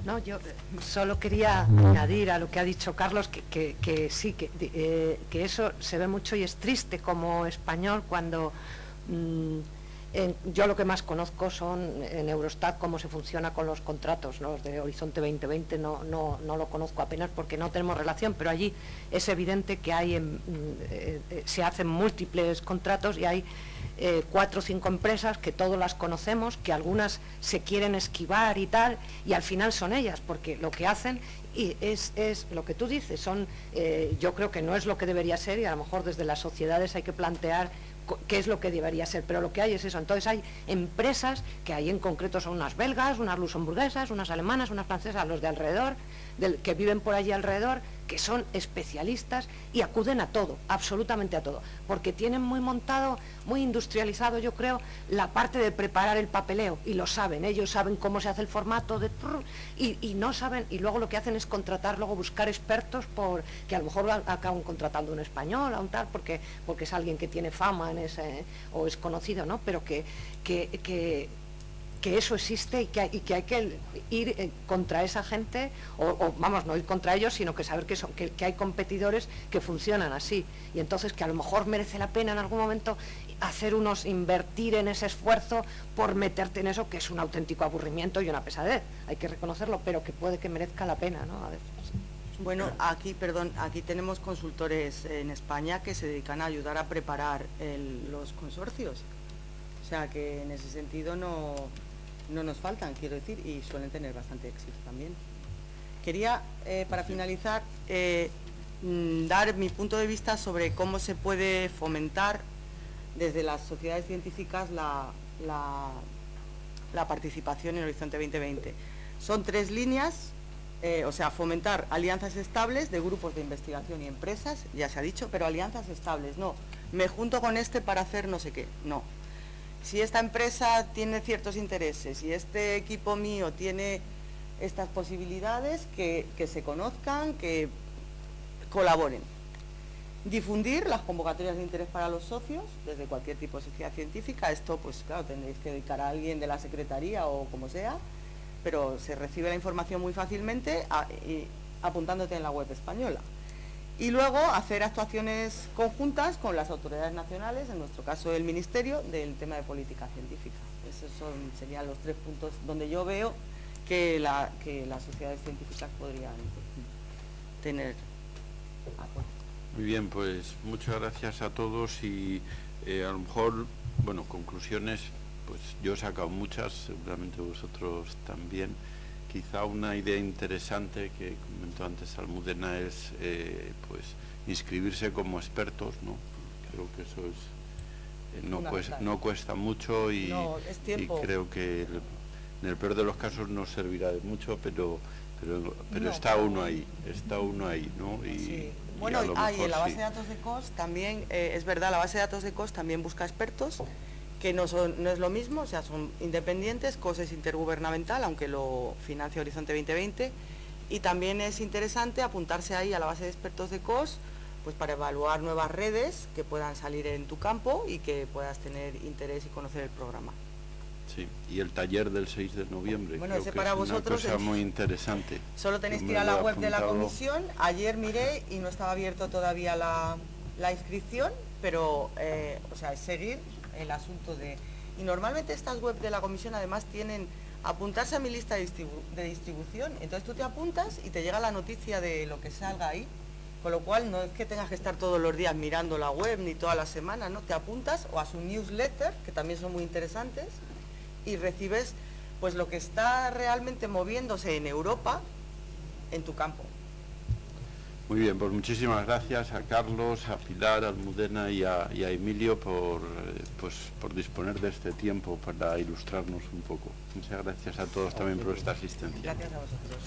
No, yo solo quería añadir a lo que ha dicho Carlos que sí, que eso se ve mucho y es triste como español cuando... yo lo que más conozco son en Eurostat cómo se funciona con los contratos, ¿no? Los de Horizonte 2020 no lo conozco apenas porque no tenemos relación, pero allí es evidente que hay se hacen múltiples contratos y hay 4 o 5 empresas que todos las conocemos, que algunas se quieren esquivar y tal, y al final son ellas, porque lo que hacen es lo que tú dices, yo creo que no es lo que debería ser y a lo mejor desde las sociedades hay que plantear qué es lo que debería ser, pero lo que hay es eso. Entonces hay empresas que ahí en concreto son unas belgas, unas luxemburguesas, unas alemanas, unas francesas, los de alrededor, que viven por allí alrededor, que son especialistas y acuden a todo, absolutamente a todo, porque tienen muy montado, muy industrializado, yo creo, la parte de preparar el papeleo, y lo saben, ellos saben cómo se hace el formato y no saben, y luego lo que hacen es contratar, luego buscar expertos que a lo mejor acaban contratando un español a un tal, porque es alguien que tiene fama en ese, o es conocido, ¿no? Pero que eso existe y que hay que ir contra esa gente, o vamos, no ir contra ellos, sino que saber que hay competidores que funcionan así, y entonces que a lo mejor merece la pena en algún momento invertir en ese esfuerzo por meterte en eso, que es un auténtico aburrimiento y una pesadez, hay que reconocerlo, pero que puede que merezca la pena, ¿no? A veces. Bueno, aquí tenemos consultores en España que se dedican a ayudar a preparar los consorcios, o sea que en ese sentido no nos faltan, quiero decir, y suelen tener bastante éxito también. Quería, para finalizar, dar mi punto de vista sobre cómo se puede fomentar desde las sociedades científicas la participación en Horizonte 2020. Son 3 líneas, o sea, fomentar alianzas estables de grupos de investigación y empresas, ya se ha dicho, pero alianzas estables, no, me junto con este para hacer no sé qué, no. Si esta empresa tiene ciertos intereses y este equipo mío tiene estas posibilidades, que se conozcan, que colaboren. Difundir las convocatorias de interés para los socios, desde cualquier tipo de sociedad científica. Esto, pues claro, tendréis que dedicar a alguien de la secretaría o como sea, pero se recibe la información muy fácilmente apuntándote en la web española. Y luego hacer actuaciones conjuntas con las autoridades nacionales, en nuestro caso el Ministerio, del tema de política científica. Esos serían los 3 puntos donde yo veo que las sociedades científicas podrían tener apoyo. Muy bien, pues muchas gracias a todos y a lo mejor, bueno, conclusiones, pues yo he sacado muchas, seguramente vosotros también. Quizá una idea interesante que comentó antes Almudena es pues inscribirse como expertos, ¿no? Creo que eso es no cuesta mucho y creo que en el peor de los casos no servirá de mucho, pero está uno ahí, ¿no? Y, sí. Bueno, y en la base de datos de COS también, es verdad, la base de datos de COS también busca expertos, que no es lo mismo, o sea, son independientes, COS es intergubernamental, aunque lo financia Horizonte 2020, y también es interesante apuntarse ahí a la base de expertos de COS, pues para evaluar nuevas redes que puedan salir en tu campo y que puedas tener interés y conocer el programa. Sí, y el taller del 6 de noviembre, bueno, creo ese que para es vosotros una cosa muy interesante. Solo tenéis que ir a la web de la comisión. Ayer miré y no estaba abierto todavía la inscripción, pero, o sea, es seguir el asunto y normalmente estas webs de la comisión además tienen apuntarse a mi lista de distribución, entonces tú te apuntas y te llega la noticia de lo que salga ahí, con lo cual no es que tengas que estar todos los días mirando la web ni todas las semanas, ¿no? Te apuntas o a su newsletter, que también son muy interesantes, y recibes pues lo que está realmente moviéndose en Europa en tu campo. Muy bien, pues muchísimas gracias a Carlos, a Pilar, a Almudena y a Emilio por disponer de este tiempo para ilustrarnos un poco. Muchas gracias a todos también por esta asistencia. Gracias a vosotros.